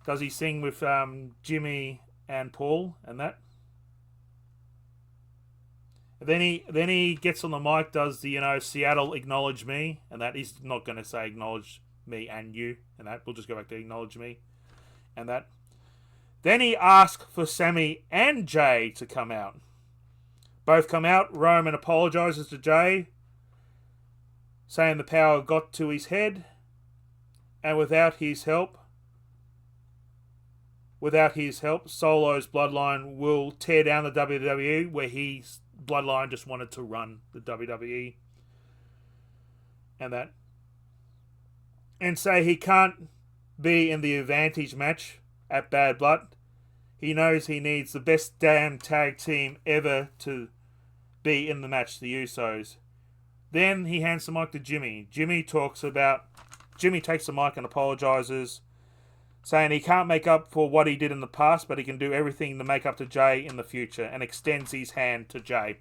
A: Does he sing with Jimmy and Paul and that? Then he gets on the mic, does the Seattle acknowledge me, and that he's not going to say acknowledge me and you, and that we'll just go back to acknowledge me, and that. Then he asks for Sami and Jey to come out. Both come out. Roman apologizes to Jey, saying the power got to his head, and without his help, Solo's bloodline will tear down the WWE, where his bloodline just wanted to run the WWE, and that. And say he can't be in the advantage match at Bad Blood. He knows he needs the best damn tag team ever to be in the match, the Usos. Then he hands the mic to Jimmy. Jimmy takes the mic and apologizes, saying he can't make up for what he did in the past, but he can do everything to make up to Jey in the future, and extends his hand to Jey.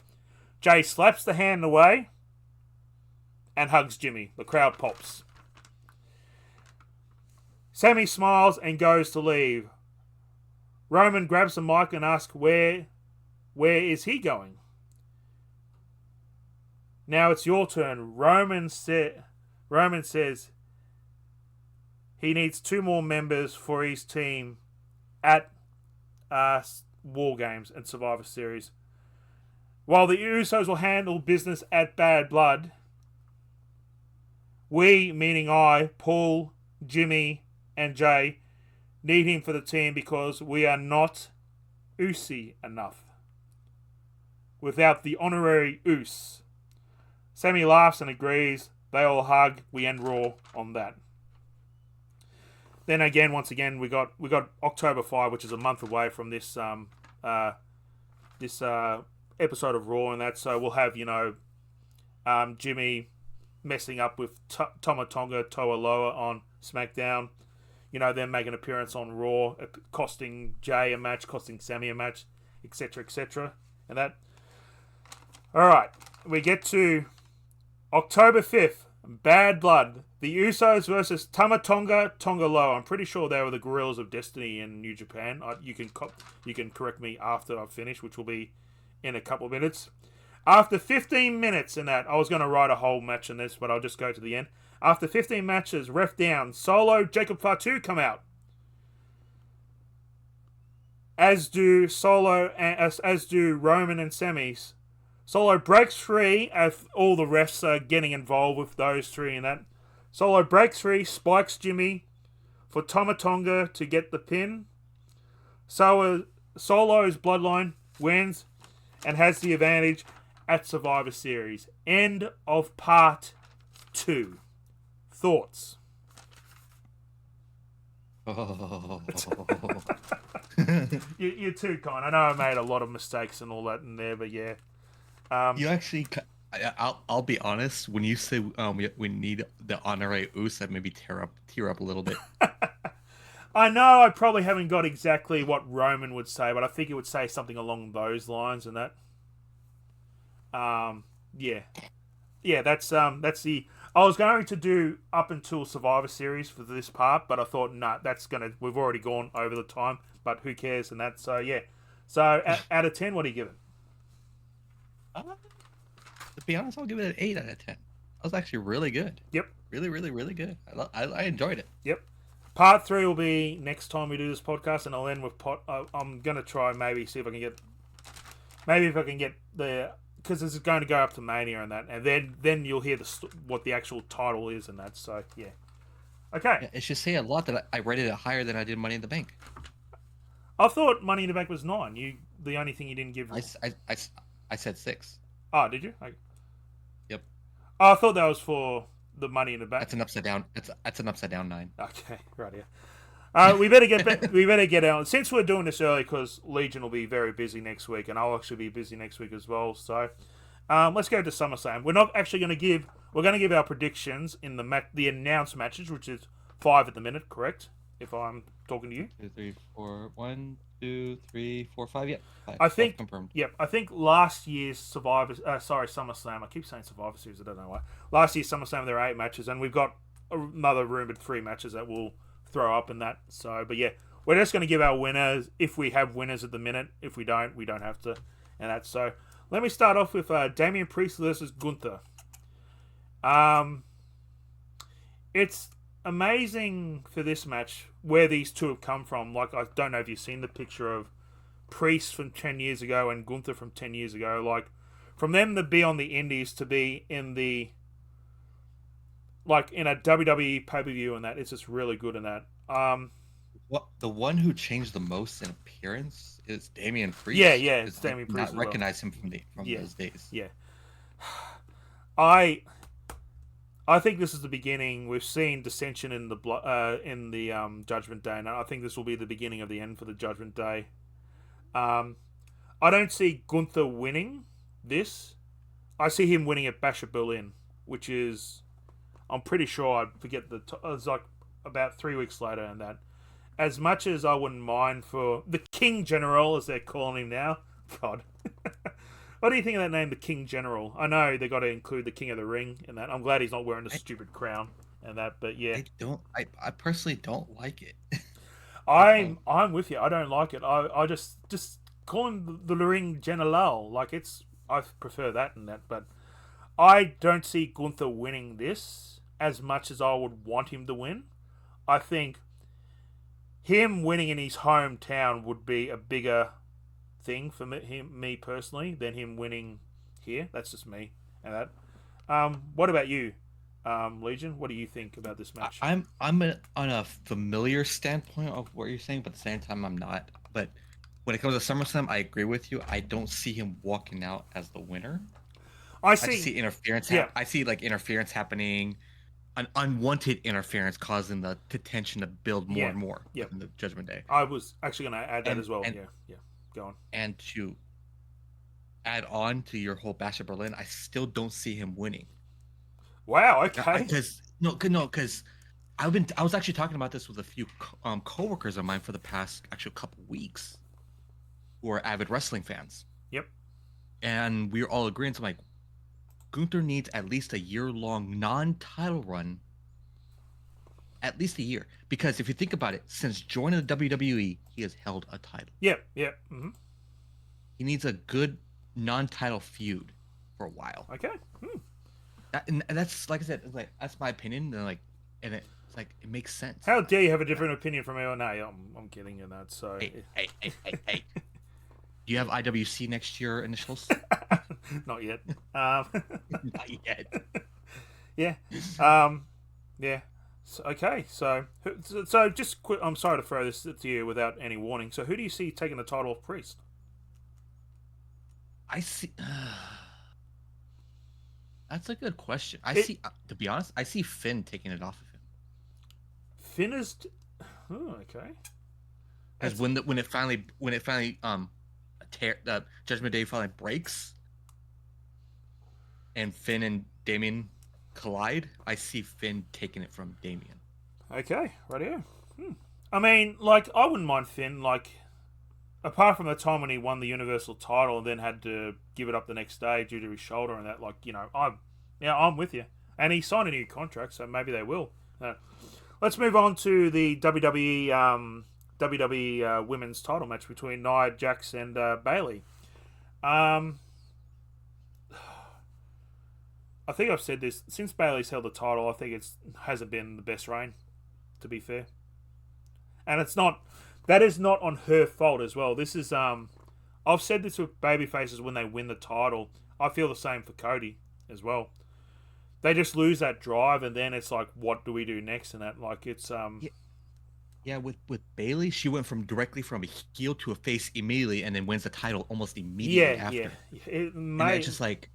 A: Jey slaps the hand away and hugs Jimmy. The crowd pops. Sami smiles and goes to leave. Roman grabs the mic and asks where is he going? Now it's your turn. Roman says he needs 2 more members for his team at War Games and Survivor Series. While the Usos will handle business at Bad Blood, we, meaning I, Paul, Jimmy, and Jey, need him for the team because we are not Usy enough without the honorary Us. Sami laughs and agrees. They all hug. We end Raw on that. Then again, once again, we got October 5, which is a month away from this episode of Raw and that. So we'll have Jimmy messing up with Tama Tonga Toa Loa on SmackDown. Them making an appearance on Raw, costing Jey a match, costing Sami a match, etc., etc., and that. All right, we get to October 5th, Bad Blood. The Usos versus Tama Tonga Loa. I'm pretty sure they were the Gorillas of Destiny in New Japan. You can correct me after I've finished, which will be in a couple of minutes. After 15 minutes in that, I was going to write a whole match in this, but I'll just go to the end. After 15 matches, ref down, Solo, Jacob Fatu come out. As do Roman and Sami. Solo breaks free as all the refs are getting involved with those three and that. Solo breaks free, spikes Jimmy for Tomatonga to get the pin. So Solo's bloodline wins and has the advantage at Survivor Series. End of part 2. Thoughts?
B: Oh.
A: You're too kind. I know I made a lot of mistakes and all that in there, but yeah.
B: You actually, I'll be honest. When you say we need the honorary Oos, that made me tear up a little bit.
A: I know I probably haven't got exactly what Roman would say, but I think it would say something along those lines and that. Yeah, that's the. I was going to do up until Survivor Series for this part, but I thought, nah, we've already gone over the time, but who cares and that. So yeah, so out of 10, what do you give it?
B: To be honest, I'll give it an 8 out of 10. That was actually really good.
A: Yep.
B: Really, really, really good. I enjoyed it.
A: Yep. Part 3 will be next time we do this podcast, and I'll end with I'm gonna try maybe see if I can get the, because this is going to go up to Mania and that, and then you'll hear what the actual title is and that. So yeah. Okay.
B: Yeah, it should say a lot that I rated it higher than I did Money in the Bank.
A: I thought Money in the Bank was 9. The only thing you didn't give.
B: I said 6.
A: Oh, did you?
B: Yep.
A: Oh, I thought that was for the Money in the Bank.
B: That's an upside down. That's an upside down 9.
A: Okay, right here. We better get out since we're doing this early because Legion will be very busy next week, and I'll actually be busy next week as well. So, let's go to SummerSlam. We're not actually going to give. We're going to give our predictions in the announced matches, which is 5 at the minute. Correct? If I'm talking to you.
B: 2, 3, 4. 1, 2, 3, 4, 5. Yep. 5.
A: I think
B: confirmed.
A: Yep. I think last year's SummerSlam. I keep saying Survivor Series. I don't know why. Last year's SummerSlam there were 8 matches, and we've got another rumored 3 matches that we'll throw up in that. So, but yeah, we're just going to give our winners if we have winners at the minute. If we don't have to. And that's so. Let me start off with Damian Priest versus Gunther. It's amazing for this match where these two have come from. Like, I don't know if you've seen the picture of Priest from 10 years ago and Gunther from 10 years ago. Like, from them to be on the indies to be in the, like, in a WWE pay-per-view and that, it's just really good in that.
B: The one who changed the most in appearance is Damian Priest.
A: Yeah, it's Damian Priest.
B: I recognize him from those days.
A: Yeah. I think this is the beginning. We've seen dissension in the Judgment Day, and I think this will be the beginning of the end for the Judgment Day. I don't see Gunther winning this. I see him winning at Bash at Berlin, which is, I'm pretty sure, I forget it's like about 3 weeks later, and that. As much as I wouldn't mind for the King General, as they're calling him now, God. What do you think of that name, the King General? I know they got to include the King of the Ring in that. I'm glad he's not wearing the stupid crown and that, but yeah.
B: I personally don't like it.
A: I'm with you. I don't like it. I just call him the Ring General. Like, I prefer that and that, but I don't see Gunther winning this as much as I would want him to win. I think him winning in his hometown would be a bigger thing for me personally than him winning here. That's just me and that. What about you, Legion? What do you think about this match?
B: I'm on a familiar standpoint of what you're saying, but at the same time I'm not. But when it comes to SummerSlam, I agree with you. I don't see him walking out as the winner. I see interference.
A: Yeah.
B: I see like interference happening, an unwanted interference causing the tension to build more and more in the Judgment Day.
A: I was actually going to add that as well. Yeah. Go on.
B: And to add on to your whole Bash of Berlin, I still don't see him winning.
A: Wow. Okay.
B: Because I was actually talking about this with a few coworkers of mine for the past actual couple weeks, who are avid wrestling fans.
A: Yep.
B: And we were all agreeing. So I'm like, Gunther needs at least a year-long non-title run. At least a year, because if you think about it, since joining the WWE, he has held a title.
A: Yep. Mm-hmm.
B: He needs a good non-title feud for a while.
A: Okay.
B: And that's, like I said, like that's my opinion. And it's like it makes sense.
A: How dare you have a different opinion from me? Oh, no, I'm kidding you that. So
B: hey. Do you have IWC next year initials?
A: Not yet.
B: Not yet.
A: Yeah. Yeah. So, okay. So just quick. I'm sorry to throw this to you without any warning. So who do you see taking the title of Priest?
B: I see. That's a good question.
A: It
B: To be honest, I see Finn taking it off of him.
A: Finn is. Oh, okay.
B: Because
A: That's
B: when it finally the Judgment Day finally breaks, and Finn and Damien collide, I see Finn taking it from Damien.
A: okay. Right here. I mean, like, I wouldn't mind Finn. Like, apart from the time when he won the Universal title and then had to give it up the next day due to his shoulder and that, like, I'm with you. And he signed a new contract, so maybe they will. Let's move on to the WWE women's title match between Nia Jax and Bayley. I think I've said this since Bayley's held the title. I think it hasn't been the best reign, to be fair, and it's not. That is not on her fault as well. This is I've said this with babyfaces when they win the title. I feel the same for Cody as well. They just lose that drive, and then it's like, what do we do next? And that, like, it's
B: Yeah, with Bayley, she went directly from a heel to a face immediately, and then wins the title almost immediately after. And it's just like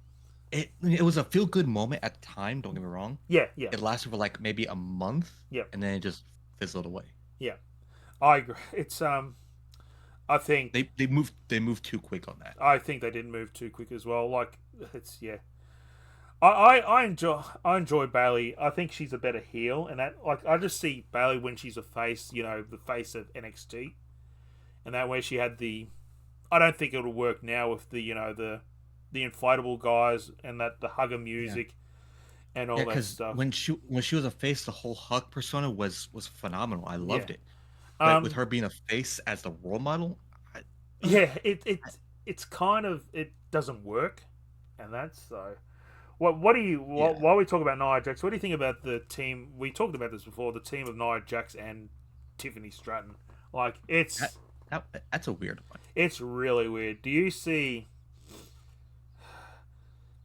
B: it was a feel good moment at the time. Don't get me wrong.
A: Yeah.
B: It lasted for like maybe a month.
A: Yeah.
B: And then it just fizzled away.
A: Yeah, I agree. It's I think
B: they moved too quick on that.
A: I think they didn't move too quick as well. Like, it's I enjoy Bayley. I think she's a better heel, and that, like, I just see Bayley when she's a face, the face of NXT, and that way she had the. I don't think it'll work now with the inflatable guys and that the hugger music and all that stuff.
B: When she was a face, the whole hug persona was phenomenal. I loved it. But with her being a face as the role model,
A: it's kind of, it doesn't work, and that's so. What do you while we talk about Nia Jax, what do you think about the team? We talked about this before. The team of Nia Jax and Tiffany Stratton. Like,
B: that's a weird one.
A: It's really weird. Do you see?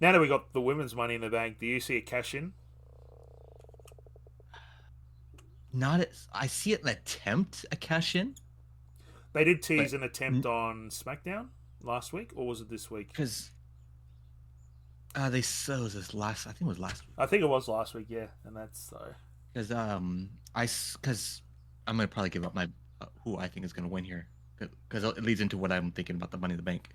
A: Now that we got the women's Money in the Bank, do you see a cash in?
B: I see it an attempt a cash in.
A: They did tease an attempt on SmackDown last week, or was it this week?
B: Because they said was this last. I think it was last week.
A: I think it was last week, yeah, and that's so.
B: Because I'm gonna probably give up my who I think is gonna win here, because it leads into what I'm thinking about the Money in the Bank.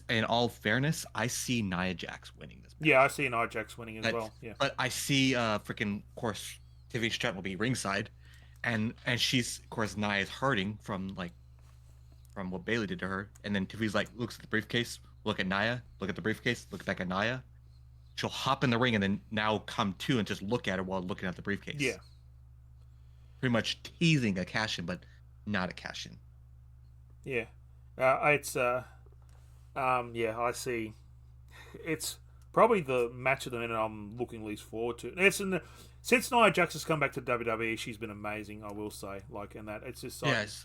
B: In all fairness, I see Nia Jax winning this match.
A: Yeah, I see Nia Jax winning as well. Yeah,
B: but I see freaking, of course, Tiffany Stratton will be ringside, and she's, of course, Nia is hurting from what Bayley did to her, and then Tiffany's like, looks at the briefcase, look at Nia, look at the briefcase, look back at Nia. She'll hop in the ring and then now come to and just look at her while looking at the briefcase.
A: Yeah.
B: Pretty much teasing a cash in, but not a cash in.
A: Yeah. I see. It's probably the match of the minute I'm looking least forward to. Since Nia Jax has come back to WWE, she's been amazing, I will say. Like, and that, it's just like,
B: yes.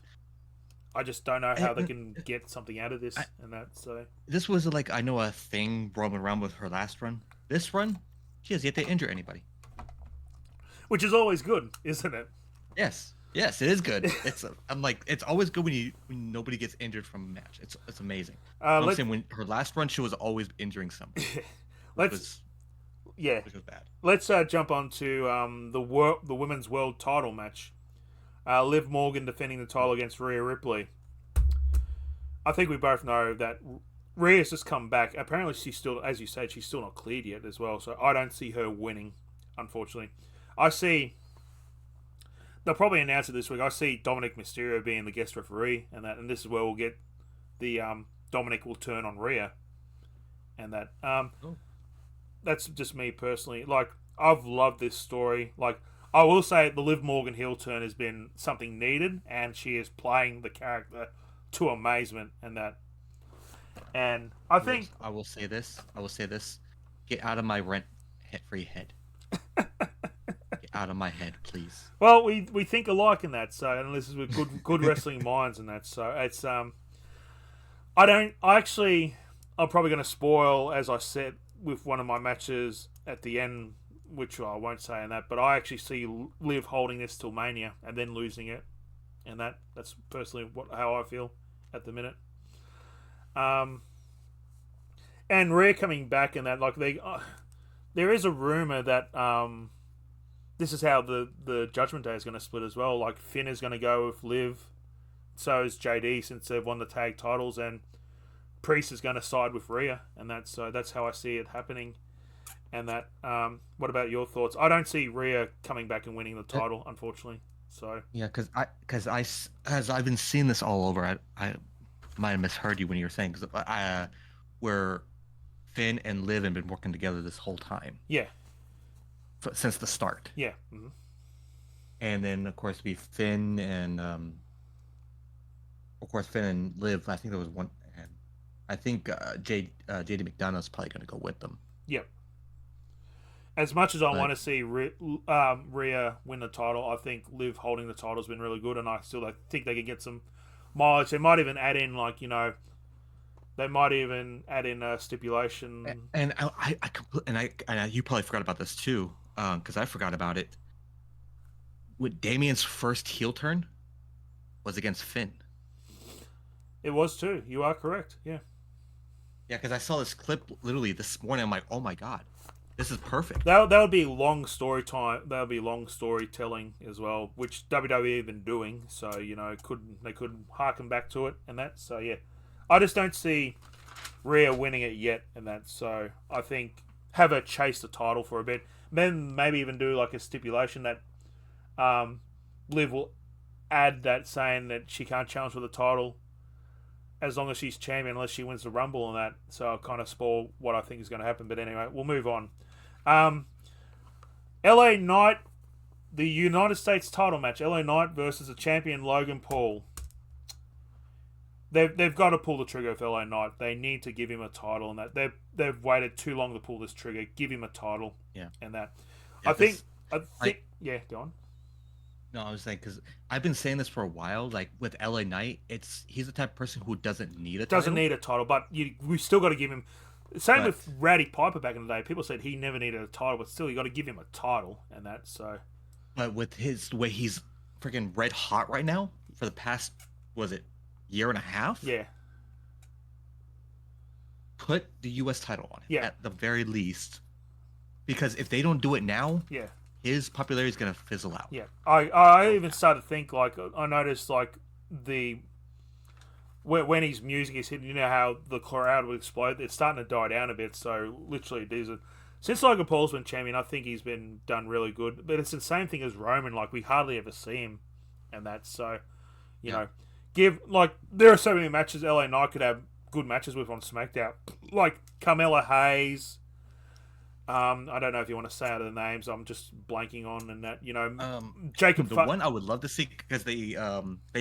A: I just don't know how they can get something out of this and that. So
B: this was like, I know, a thing rolling around with her last run. This run, she has yet to injure anybody,
A: which is always good, isn't it?
B: Yes, it is good. I'm like, it's always good when nobody gets injured from a match. It's amazing. I'm saying when her last run, she was always injuring somebody. Which was bad.
A: Let's jump on to the women's world title match. Liv Morgan defending the title against Rhea Ripley. I think we both know that Rhea's just come back. Apparently, she's still, as you said, she's still not cleared yet as well. So I don't see her winning, unfortunately. I see. They'll probably announce it this week. I see Dominic Mysterio being the guest referee, and this is where we'll get the Dominic will turn on Rhea, and that. That's just me personally. Like, I've loved this story. Like, I will say the Liv Morgan heel turn has been something needed, and she is playing the character to amazement, and that. And I think
B: I will say this. Get out of my rent-free head. Get out of my head, please.
A: Well, we think alike in that. So, and this is with good wrestling minds and that. So it's I'm probably going to spoil, as I said, with one of my matches at the end, which I won't say in that, but I actually see Liv holding this till Mania and then losing it, and that's personally how I feel at the minute. And Rhea coming back and that, like there is a rumor that this is how the Judgment Day is going to split as well. Like Finn is going to go with Liv, so is JD since they've won the tag titles, and Priest is going to side with Rhea, and that's how I see it happening. And that, what about your thoughts? I don't see Rhea coming back and winning the title, unfortunately. So
B: Yeah, because I've been seeing this all over. I might have misheard you when you were saying because where Finn and Liv have been working together this whole time.
A: Yeah.
B: Since the start.
A: Yeah. Mm-hmm.
B: And then of course be Finn and Liv. I think there was one, and I think JD McDonough is probably going to go with them.
A: Yep. As much as I want to see Rhea win the title, I think Liv holding the title has been really good, and I think they can get some mileage. They might even add in, like, they might even add in a stipulation.
B: And you probably forgot about this too, because I forgot about it. With Damien's first heel turn was against Finn.
A: It was too. You are correct. Yeah.
B: Yeah, because I saw this clip literally this morning. I'm like, oh my god. This is perfect.
A: That would be long story time. That would be long storytelling as well, which WWE have been doing. So they could harken back to it and that. So yeah, I just don't see Rhea winning it yet and that. So I think have her chase the title for a bit, then maybe even do like a stipulation that Liv will add that saying that she can't challenge for the title as long as she's champion unless she wins the Rumble and that. So I'll kind of spoil what I think is going to happen. But anyway, we'll move on. LA Knight, the United States title match. LA Knight versus the champion Logan Paul. They've got to pull the trigger with LA Knight. They need to give him a title and that. They've waited too long to pull this trigger. Give him a title.
B: Yeah.
A: And that.
B: Yeah,
A: I think. Yeah, go on.
B: No, I was saying because I've been saying this for a while. Like with LA Knight, he's the type of person who doesn't need a title.
A: Doesn't need a title, but we still got to give him. Same with Rowdy Piper back in the day. People said he never needed a title, but still you got to give him a title and that. So.
B: But with the way he's freaking red hot right now for the past, was it year and a half?
A: Yeah.
B: Put the U.S. title on him
A: at
B: the very least, because if they don't do it now, his popularity is gonna fizzle out.
A: Yeah, I even started to think, like, I noticed like when his music is hitting, how the crowd would explode. It's starting to die down a bit. So literally, since Logan Paul's been champion, I think he's been done really good. But it's the same thing as Roman. Like we hardly ever see him, and that's so you know, there are so many matches LA Knight could have good matches with on SmackDown, like Carmella Hayes. I don't know if you want to say out of the names. I'm just blanking on and that. Jacob.
B: The one I would love to see because they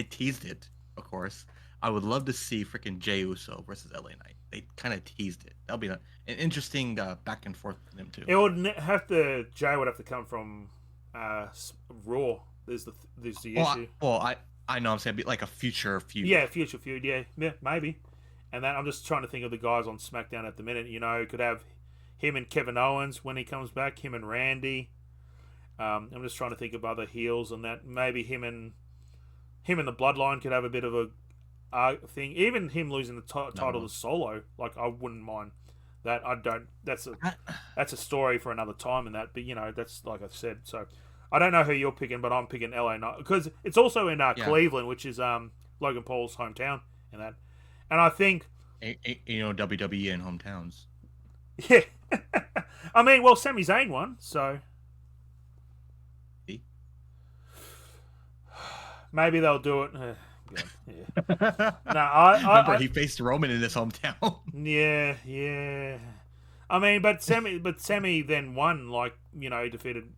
B: teased it, of course. I would love to see freaking Jey Uso versus LA Knight. They kind of teased it. That'll be an interesting back and forth for them too.
A: It would have to. Jey would have to come from Raw. There's the issue.
B: Well, I know. I'm saying like a future feud.
A: Yeah, future feud. Yeah, maybe. And then I'm just trying to think of the guys on SmackDown at the minute. Could have him and Kevin Owens when he comes back. Him and Randy. I'm just trying to think of other heels and that. Maybe him and the Bloodline could have a bit of a thing. Even him losing the title to Solo, like I wouldn't mind that. That's a story for another time and that. But that's like I said. So I don't know who you're picking, but I'm picking LA Knight because it's also in Cleveland, which is Logan Paul's hometown and that. And I think
B: WWE in hometowns.
A: Yeah. I mean, well, Sami Zayn won, so maybe they'll do it. Yeah. No,
B: I he faced Roman in his hometown.
A: Yeah. I mean, but Sami then won. Like he defeated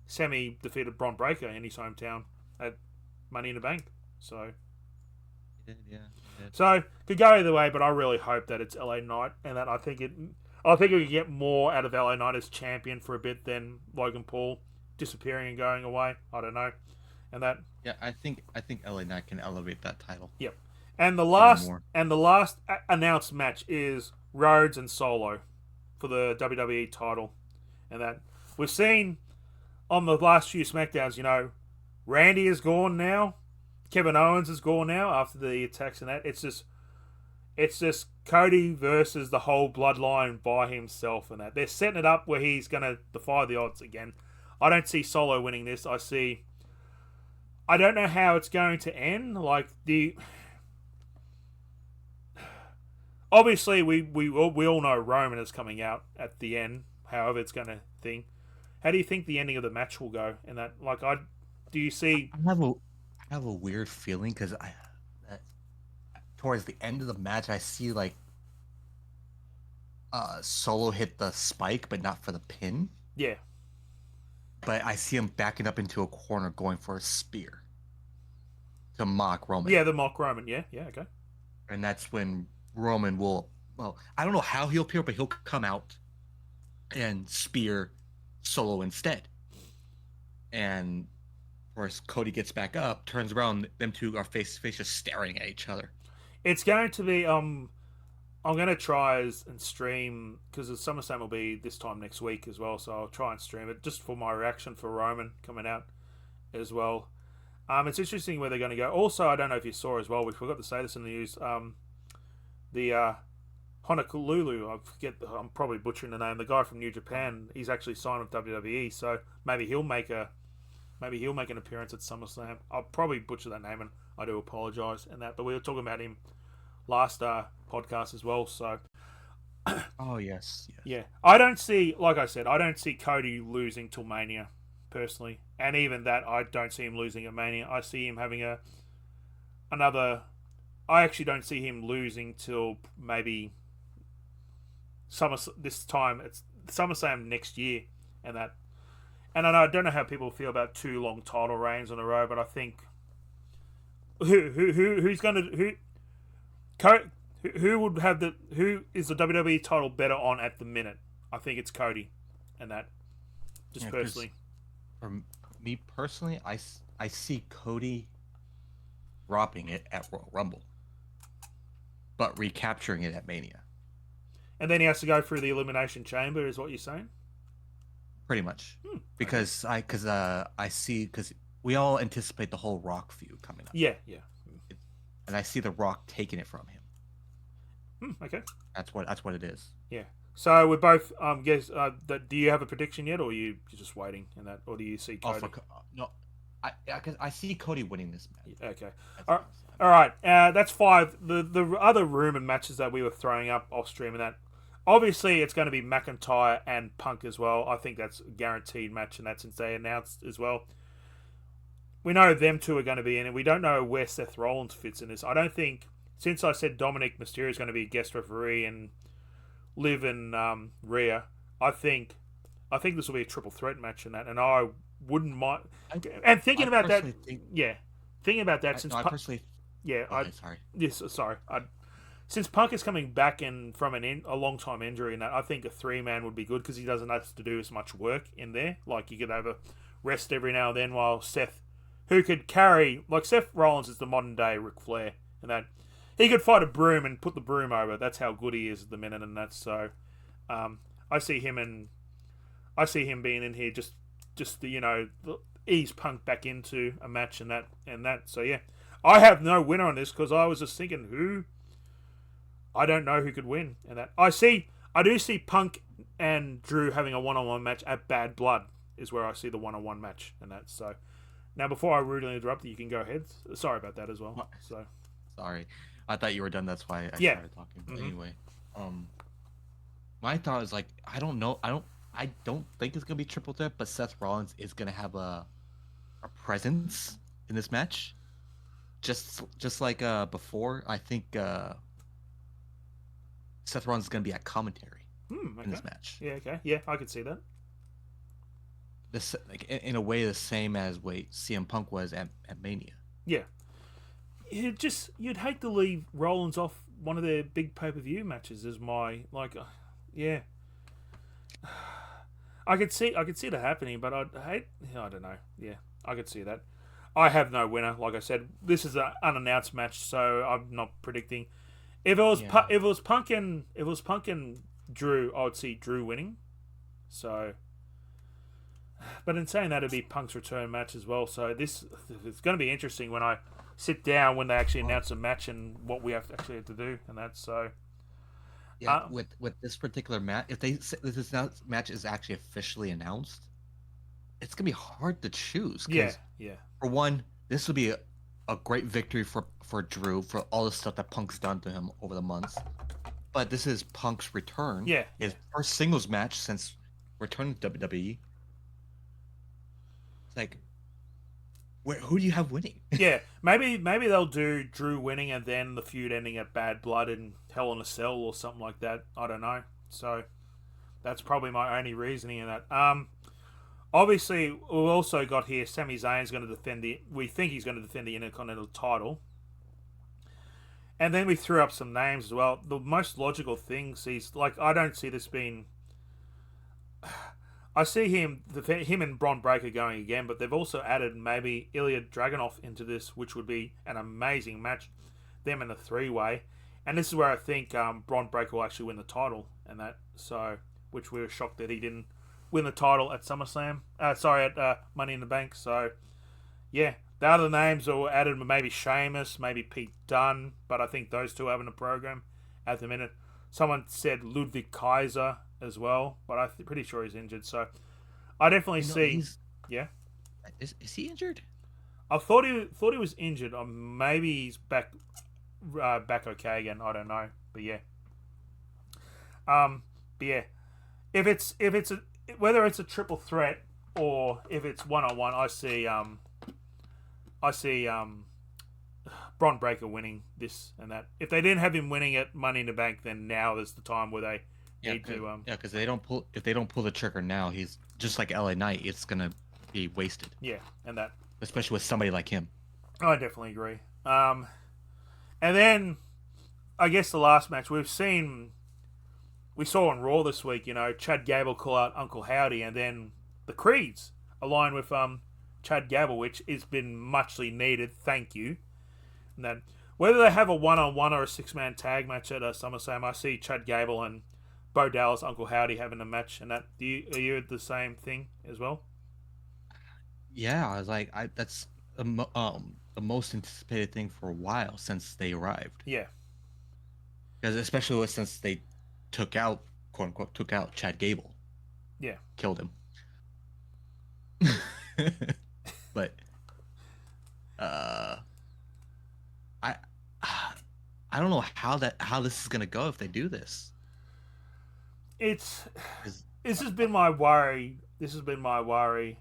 A: Sami defeated Bron Breakker in his hometown at Money in the Bank. So
B: he did.
A: So could go either way, but I really hope that it's LA Knight and that I think we can get more out of LA Knight as champion for a bit than Logan Paul disappearing and going away. I don't know. And that
B: I think LA Knight can elevate that title.
A: Yep. And the
B: Say no
A: last
B: more.
A: announced match is Rhodes and Solo for the WWE title, and that we've seen on the last few SmackDowns. Randy is gone now. Kevin Owens is gone now after the attacks and that. It's just Cody versus the whole bloodline by himself and that. They're setting it up where he's gonna defy the odds again. I don't see Solo winning this. I don't know how it's going to end. Obviously we all know Roman is coming out at the end. However, it's going to thing. How do you think the ending of the match will go? And that, do you see?
B: I have a weird feeling because towards the end of the match, I see like Solo hit the spike, but not for the pin.
A: Yeah.
B: But I see him backing up into a corner, going for a spear to mock Roman.
A: Yeah, the mock Roman. Yeah, okay.
B: And that's when Roman will. Well, I don't know how he'll appear, but he'll come out and spear Solo instead. And of course, Cody gets back up, turns around, them two are face to face, just staring at each other.
A: It's going to be I'm going to try and stream because the SummerSlam will be this time next week as well, so I'll try and stream it just for my reaction for Roman coming out as well. It's interesting where they're going to go. Also, I don't know if you saw as well, we forgot to say this in the news. The Honolulu, I'm probably butchering the name. The guy from New Japan, he's actually signed with WWE, so maybe he'll make an appearance at SummerSlam. I'll probably butcher that name, and I do apologise and that. But we were talking about him last podcast as well. So,
B: oh yes.
A: Yeah, I don't see Cody losing till Mania, personally, and even that I don't see him losing at Mania. I see him having another. I actually don't see him losing till maybe this time. It's SummerSlam next year, and that. And I don't know how people feel about 2 long title reigns in a row, but I think who's going to who is the WWE title better on at the minute? I think it's Cody, and that just personally.
B: For me personally, I see Cody dropping it at Royal Rumble, but recapturing it at Mania.
A: And then he has to go through the Elimination Chamber, is what you're saying?
B: Pretty much, because we all anticipate the whole Rock feud coming up.
A: Yeah.
B: And I see the Rock taking it from him.
A: Okay.
B: That's what it is.
A: Yeah. So we're both guess. Do you have a prediction yet, or you're just waiting? And that, or do you see Cody?
B: No, I see Cody winning this match.
A: Okay. All right. That's 5. The other rumored matches that we were throwing up off stream and that. Obviously, it's going to be McIntyre and Punk as well. I think that's a guaranteed match, and that's since they announced as well. We know them two are going to be in it. We don't know where Seth Rollins fits in this. I don't think, since I said Dominic Mysterio is going to be a guest referee and Liv and Rhea, I think this will be a triple threat match in that, and I wouldn't mind. And thinking about that, since
B: I personally,
A: sorry. Since Punk is coming back from a long time injury, and that, I think a 3-man would be good because he doesn't have to do as much work in there. Like, you could have a rest every now and then while Seth, who could carry, like Seth Rollins is the modern day Ric Flair, and that he could fight a broom and put the broom over. That's how good he is at the minute, and that's so. I see him being in here just to ease Punk back into a match and that. So yeah, I have no winner on this because I was just thinking who. I don't know who could win, and that I do see Punk and Drew having a one-on-one match at Bad Blood is where I see the one-on-one match, and that. So now, before I rudely interrupt you, can go ahead. Sorry about that as well. So
B: sorry, I thought you were done. That's why I started talking. But anyway, my thought is like I don't know. I don't think it's gonna be triple threat, but Seth Rollins is gonna have a presence in this match, just like before. I think. Seth Rollins is going to be at commentary in this match.
A: Yeah, okay. Yeah, I could see that.
B: This, in a way, the same as CM Punk was at Mania.
A: Yeah. You'd hate to leave Rollins off one of their big pay-per-view matches as yeah. I could see that happening, but I don't know. Yeah, I could see that. I have no winner. Like I said, this is an unannounced match, so I'm not predicting. If it was
B: Yeah.
A: if it was Punk and Drew, I would see Drew winning. So, but in saying that, it'd be Punk's return match as well. So this it's going to be interesting when I sit down when they actually
B: Well,
A: announce a match and what we actually have to do, and that's so.
B: yeah.
A: Uh,
B: With this particular match, if match is actually officially announced, it's gonna be hard to choose
A: yeah,
B: because
A: yeah,
B: for one, this would be a great victory for Drew for all the stuff that Punk's done to him over the months. But this is Punk's return,
A: yeah, yeah.
B: his first singles match since returning to WWE. It's like, who do you have winning?
A: Yeah, maybe they'll do Drew winning and then the feud ending at Bad Blood and Hell in a Cell or something like that. I don't know. So that's probably my only reasoning in that. Obviously, we've also got here Sami Zayn's going to defend the. We think he's going to defend the Intercontinental title, and then we threw up some names as well. The most logical things he's like. I don't see this being. I see him and Bron Breakker going again, but they've also added maybe Ilya Dragunov into this, which would be an amazing match. Them in a three-way, and this is where I think Bron Breakker will actually win the title, and that so, which we were shocked that he didn't win the title at SummerSlam. At Money in the Bank. So yeah, the other names are added, maybe Sheamus, maybe Pete Dunne, but I think those two have in the program at the minute. Someone said Ludwig Kaiser as well, but I'm pretty sure he's injured. So I definitely see.
B: He's
A: Yeah,
B: is he injured?
A: I thought he was injured, or maybe he's back okay again. I don't know, but yeah, but yeah. If it's whether it's a triple threat or if it's one on one, I see Bron Breakker winning this and that. If they didn't have him winning at Money in the Bank, then now is the time where they need to
B: because if they don't pull the trigger now, he's just like LA Knight. It's gonna be wasted,
A: yeah, and that
B: especially with somebody like him.
A: I definitely agree. And then I guess the last match we saw on Raw this week, Chad Gable call out Uncle Howdy, and then the Creeds align with Chad Gable, which has been muchly needed. Thank you. And then whether they have a one-on-one or a six-man tag match at SummerSlam, I see Chad Gable and Bo Dallas, Uncle Howdy having a match, and that are you the same thing as well?
B: Yeah, I was like, that's the most anticipated thing for a while since they arrived.
A: Yeah,
B: Because especially since they quote unquote took out Chad Gable,
A: yeah,
B: killed him. But I I don't know how this is gonna go if they do this.
A: it's
B: 'Cause,
A: this has been my worry. This has been my worry.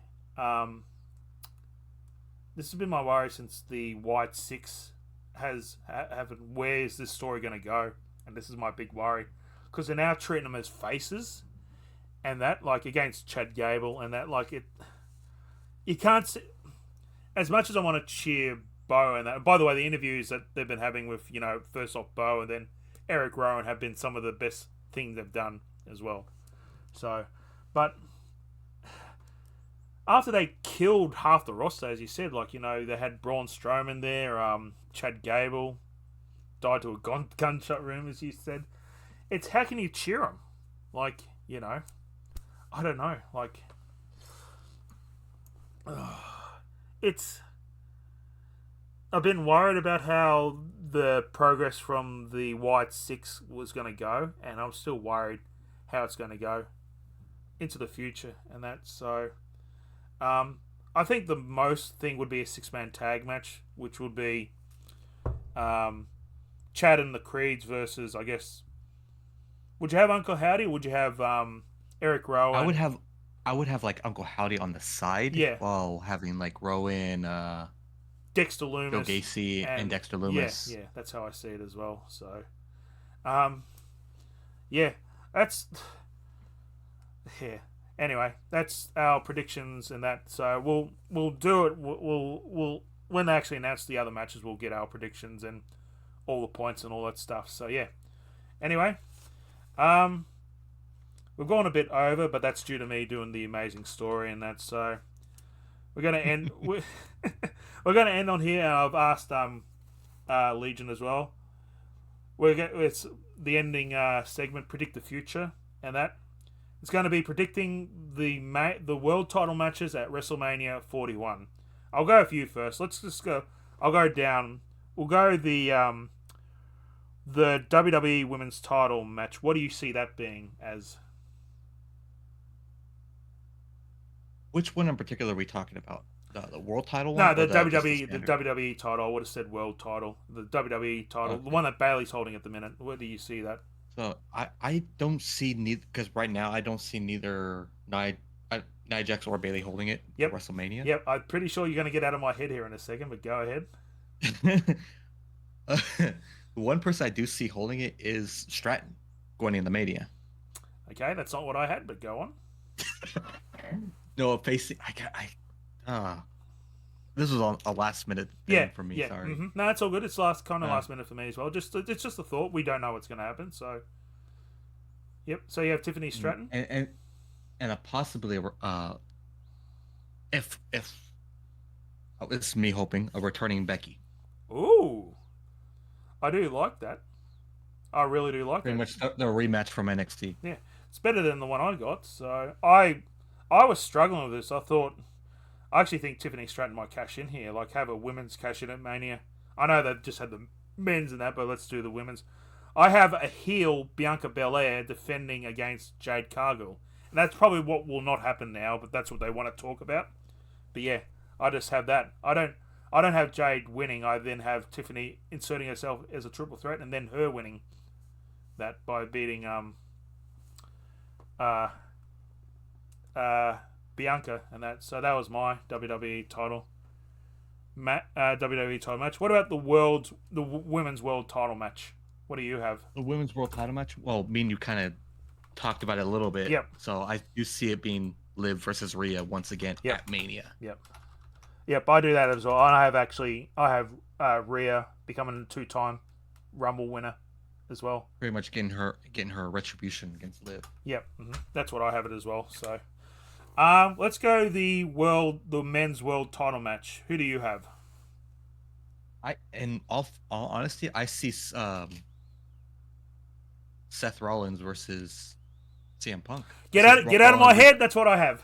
A: This has been my worry since the White Six haven't. Where is this story going to go? And this is my big worry because they're now treating them as faces, and that like against Chad Gable, and that like it. You can't see, as much as I want to cheer Bo and that. And by the way, the interviews that they've been having with first off Bo and then Eric Rowan have been some of the best things they've done as well. So, but after they killed half the roster, as you said, like they had Braun Strowman there, Chad Gable died to a gunshot wound, as you said. It's how can you cheer them? Like I don't know. Like it's. I've been worried about how the progress from the White Six was going to go, and I'm still worried how it's going to go into the future, and that so. I think the most thing would be a six-man tag match, which would be Chad and the Creeds versus, I guess. Would you have Uncle Howdy? Or would you have Eric Rowan?
B: I would have like Uncle Howdy on the side,
A: Yeah.
B: while having like Rowan,
A: Dexter Lumis,
B: Joe Gacy, and Dexter Lumis.
A: Yeah, that's how I see it as well. So, yeah, that's yeah. Anyway, that's our predictions and that. So we'll do it. We'll when they actually announce the other matches, we'll get our predictions and all the points and all that stuff. So yeah. Anyway, we've gone a bit over, but that's due to me doing the amazing story and that. So We're gonna end. We're gonna end on here. And I've asked Legion as well. It's the ending segment. Predict the future, and that it's going to be predicting the world title matches at WrestleMania 41. I'll go with you first. Let's just go. I'll go down. We'll go the WWE Women's Title match. What do you see that being as?
B: Which one in particular are we talking about? The world title
A: No,
B: one?
A: the
B: Or
A: WWE, the
B: standard?
A: WWE title. I would have said world title. The WWE title, the
B: Okay.
A: one that Bailey's holding at the minute. Where do you see that?
B: So I don't see neither, because right now I don't see neither Nia Jax or Bailey holding it
A: Yep.
B: for WrestleMania.
A: Yep, I'm pretty sure you're going to get out of my head here in a second, but go ahead.
B: One person I do see holding it is Stratton going in the Mania.
A: Okay, that's not what I had, but go on.
B: No, facing this was a last minute thing
A: Yeah,
B: for me.
A: yeah.
B: Sorry.
A: No, it's all good. It's last minute for me as well. It's just a thought. We don't know what's going to happen, so. Yep. So you have Tiffany Stratton.
B: And a possibly if it's me hoping a returning Becky.
A: Ooh, I do like that. I really do like
B: Pretty
A: that.
B: much the rematch from NXT.
A: Yeah, it's better than the one I got. So I was struggling with this. I actually think Tiffany Stratton might cash in here, like have a women's cash in at Mania. I know they've just had the men's and that, but let's do the women's. I have a heel Bianca Belair defending against Jade Cargill, and that's probably what will not happen now, but that's what they want to talk about. But yeah, I just have that. I don't have Jade winning. I then have Tiffany inserting herself as a triple threat, and then her winning that by beating Bianca and that. So that was my WWE title WWE title match. What about the women's world title match? What do you have?
B: The women's world title match. Well, me and you kind of talked about it a little bit.
A: Yep.
B: So I do see it being Liv versus Rhea once again at Mania.
A: Yep, I do that as well. I have Rhea becoming a 2-time Rumble winner as well.
B: Pretty much getting her retribution against Liv.
A: Yep, that's what I have it as well. So, let's go the men's world title match. Who do you have?
B: In all honesty, I see Seth Rollins versus CM Punk.
A: Get out of my head. That's what I have.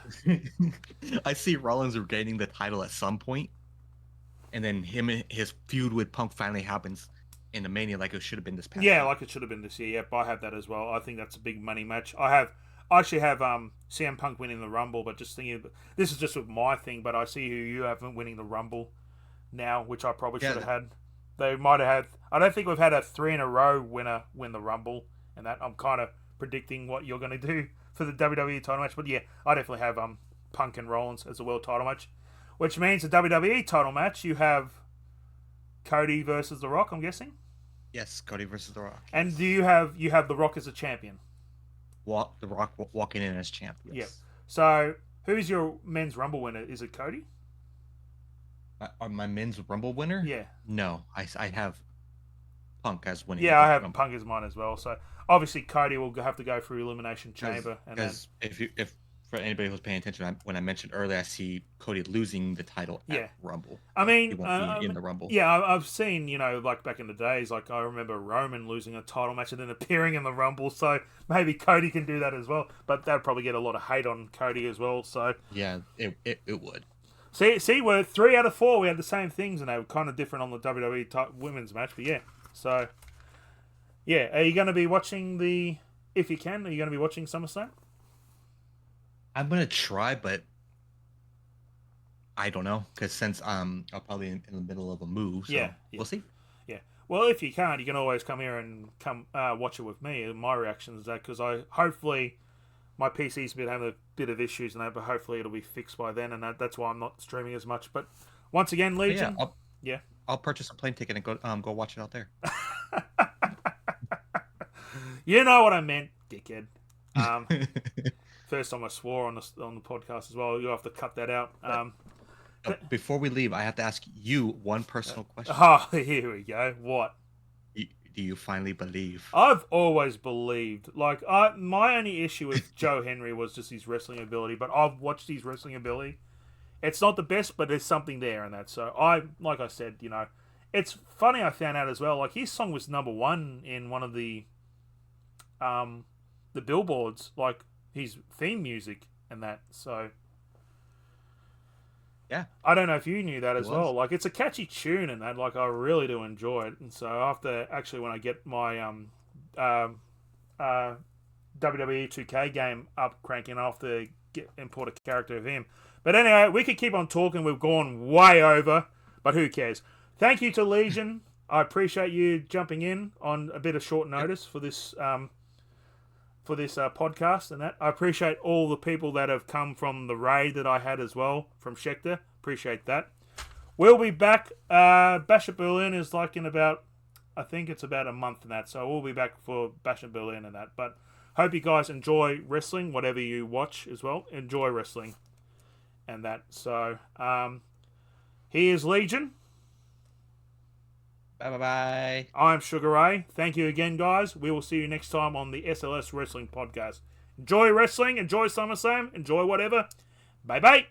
B: I see Rollins regaining the title at some point, and then his feud with Punk finally happens in the Mania, like it should have been this past.
A: Yeah,
B: year.
A: like it should have been this year. Yep, I have that as well. I think that's a big money match. I actually have CM Punk winning the Rumble, but just thinking this is just with my thing. But I see who you have winning the Rumble now, which I probably should have had. They might have had. I don't think we've had a 3 in a row winner win the Rumble, and that I'm kind of predicting what you're going to do for the WWE title match. But yeah, I definitely have Punk and Rollins as a world title match, which means the WWE title match you have Cody versus The Rock. I'm guessing.
B: Yes, Cody versus The Rock.
A: And do you have The Rock as a champion?
B: The Rock walking in as champ. Yes.
A: Yep. So who's your men's Rumble winner? Is it Cody?
B: My men's Rumble winner?
A: Yeah.
B: No, I have Punk as winning.
A: Yeah, I have Punk as mine as well. So obviously Cody will have to go through Elimination Chamber.
B: Because if for anybody who's paying attention, when I mentioned earlier, I see Cody losing the title at Rumble.
A: I mean,
B: he won't be in the Rumble.
A: Yeah, I've seen, like back in the days, like I remember Roman losing a title match and then appearing in the Rumble. So maybe Cody can do that as well. But that'd probably get a lot of hate on Cody as well. So
B: yeah, it would.
A: See, we're 3 out of 4. We had the same things, and they were kind of different on the WWE women's match. But yeah, so yeah, are you going to be watching if you can? Are you going to be watching SummerSlam?
B: I'm gonna try, but I don't know, because since I'll probably in the middle of a move. So we'll see.
A: Yeah. Well, if you can't, you can always come here and watch it with me. My reaction is that because hopefully my PC's been having a bit of issues and that, but hopefully it'll be fixed by then, and that's why I'm not streaming as much. But once again, Legion.
B: I'll purchase a plane ticket and go watch it out there.
A: You know what I meant, dickhead. First time I swore on the podcast as well. You'll have to cut that out.
B: Before we leave, I have to ask you one personal question.
A: Oh, here we go. What?
B: Do you finally believe?
A: I've always believed. Like, my only issue with Joe Henry was just his wrestling ability, but I've watched his wrestling ability. It's not the best, but there's something there in that. So like I said, it's funny. I found out as well. Like his song was #1 in one of the billboards, like his theme music and that. So
B: Yeah,
A: I don't know if you knew that as
B: was.
A: well. Like it's a catchy tune and that. Like I really do enjoy it. And so after actually when I get my WWE 2K game up cranking, I'll have to import a character of him. But anyway, we could keep on talking. We've gone way over, but who cares? Thank you to Legion. I appreciate you jumping in on a bit of short notice for this podcast and that. I appreciate all the people that have come from the raid that I had as well from Schecter. Appreciate that. We'll be back. Bash at Berlin is like in about, I think it's about a month and that. So we'll be back for Bash at Berlin and that. But hope you guys enjoy wrestling, whatever you watch as well. Enjoy wrestling and that. So here's Legion.
B: Bye.
A: I'm Sugar Ray. Thank you again, guys. We will see you next time on the SLS Wrestling Podcast. Enjoy wrestling. Enjoy SummerSlam. Enjoy whatever. Bye-bye.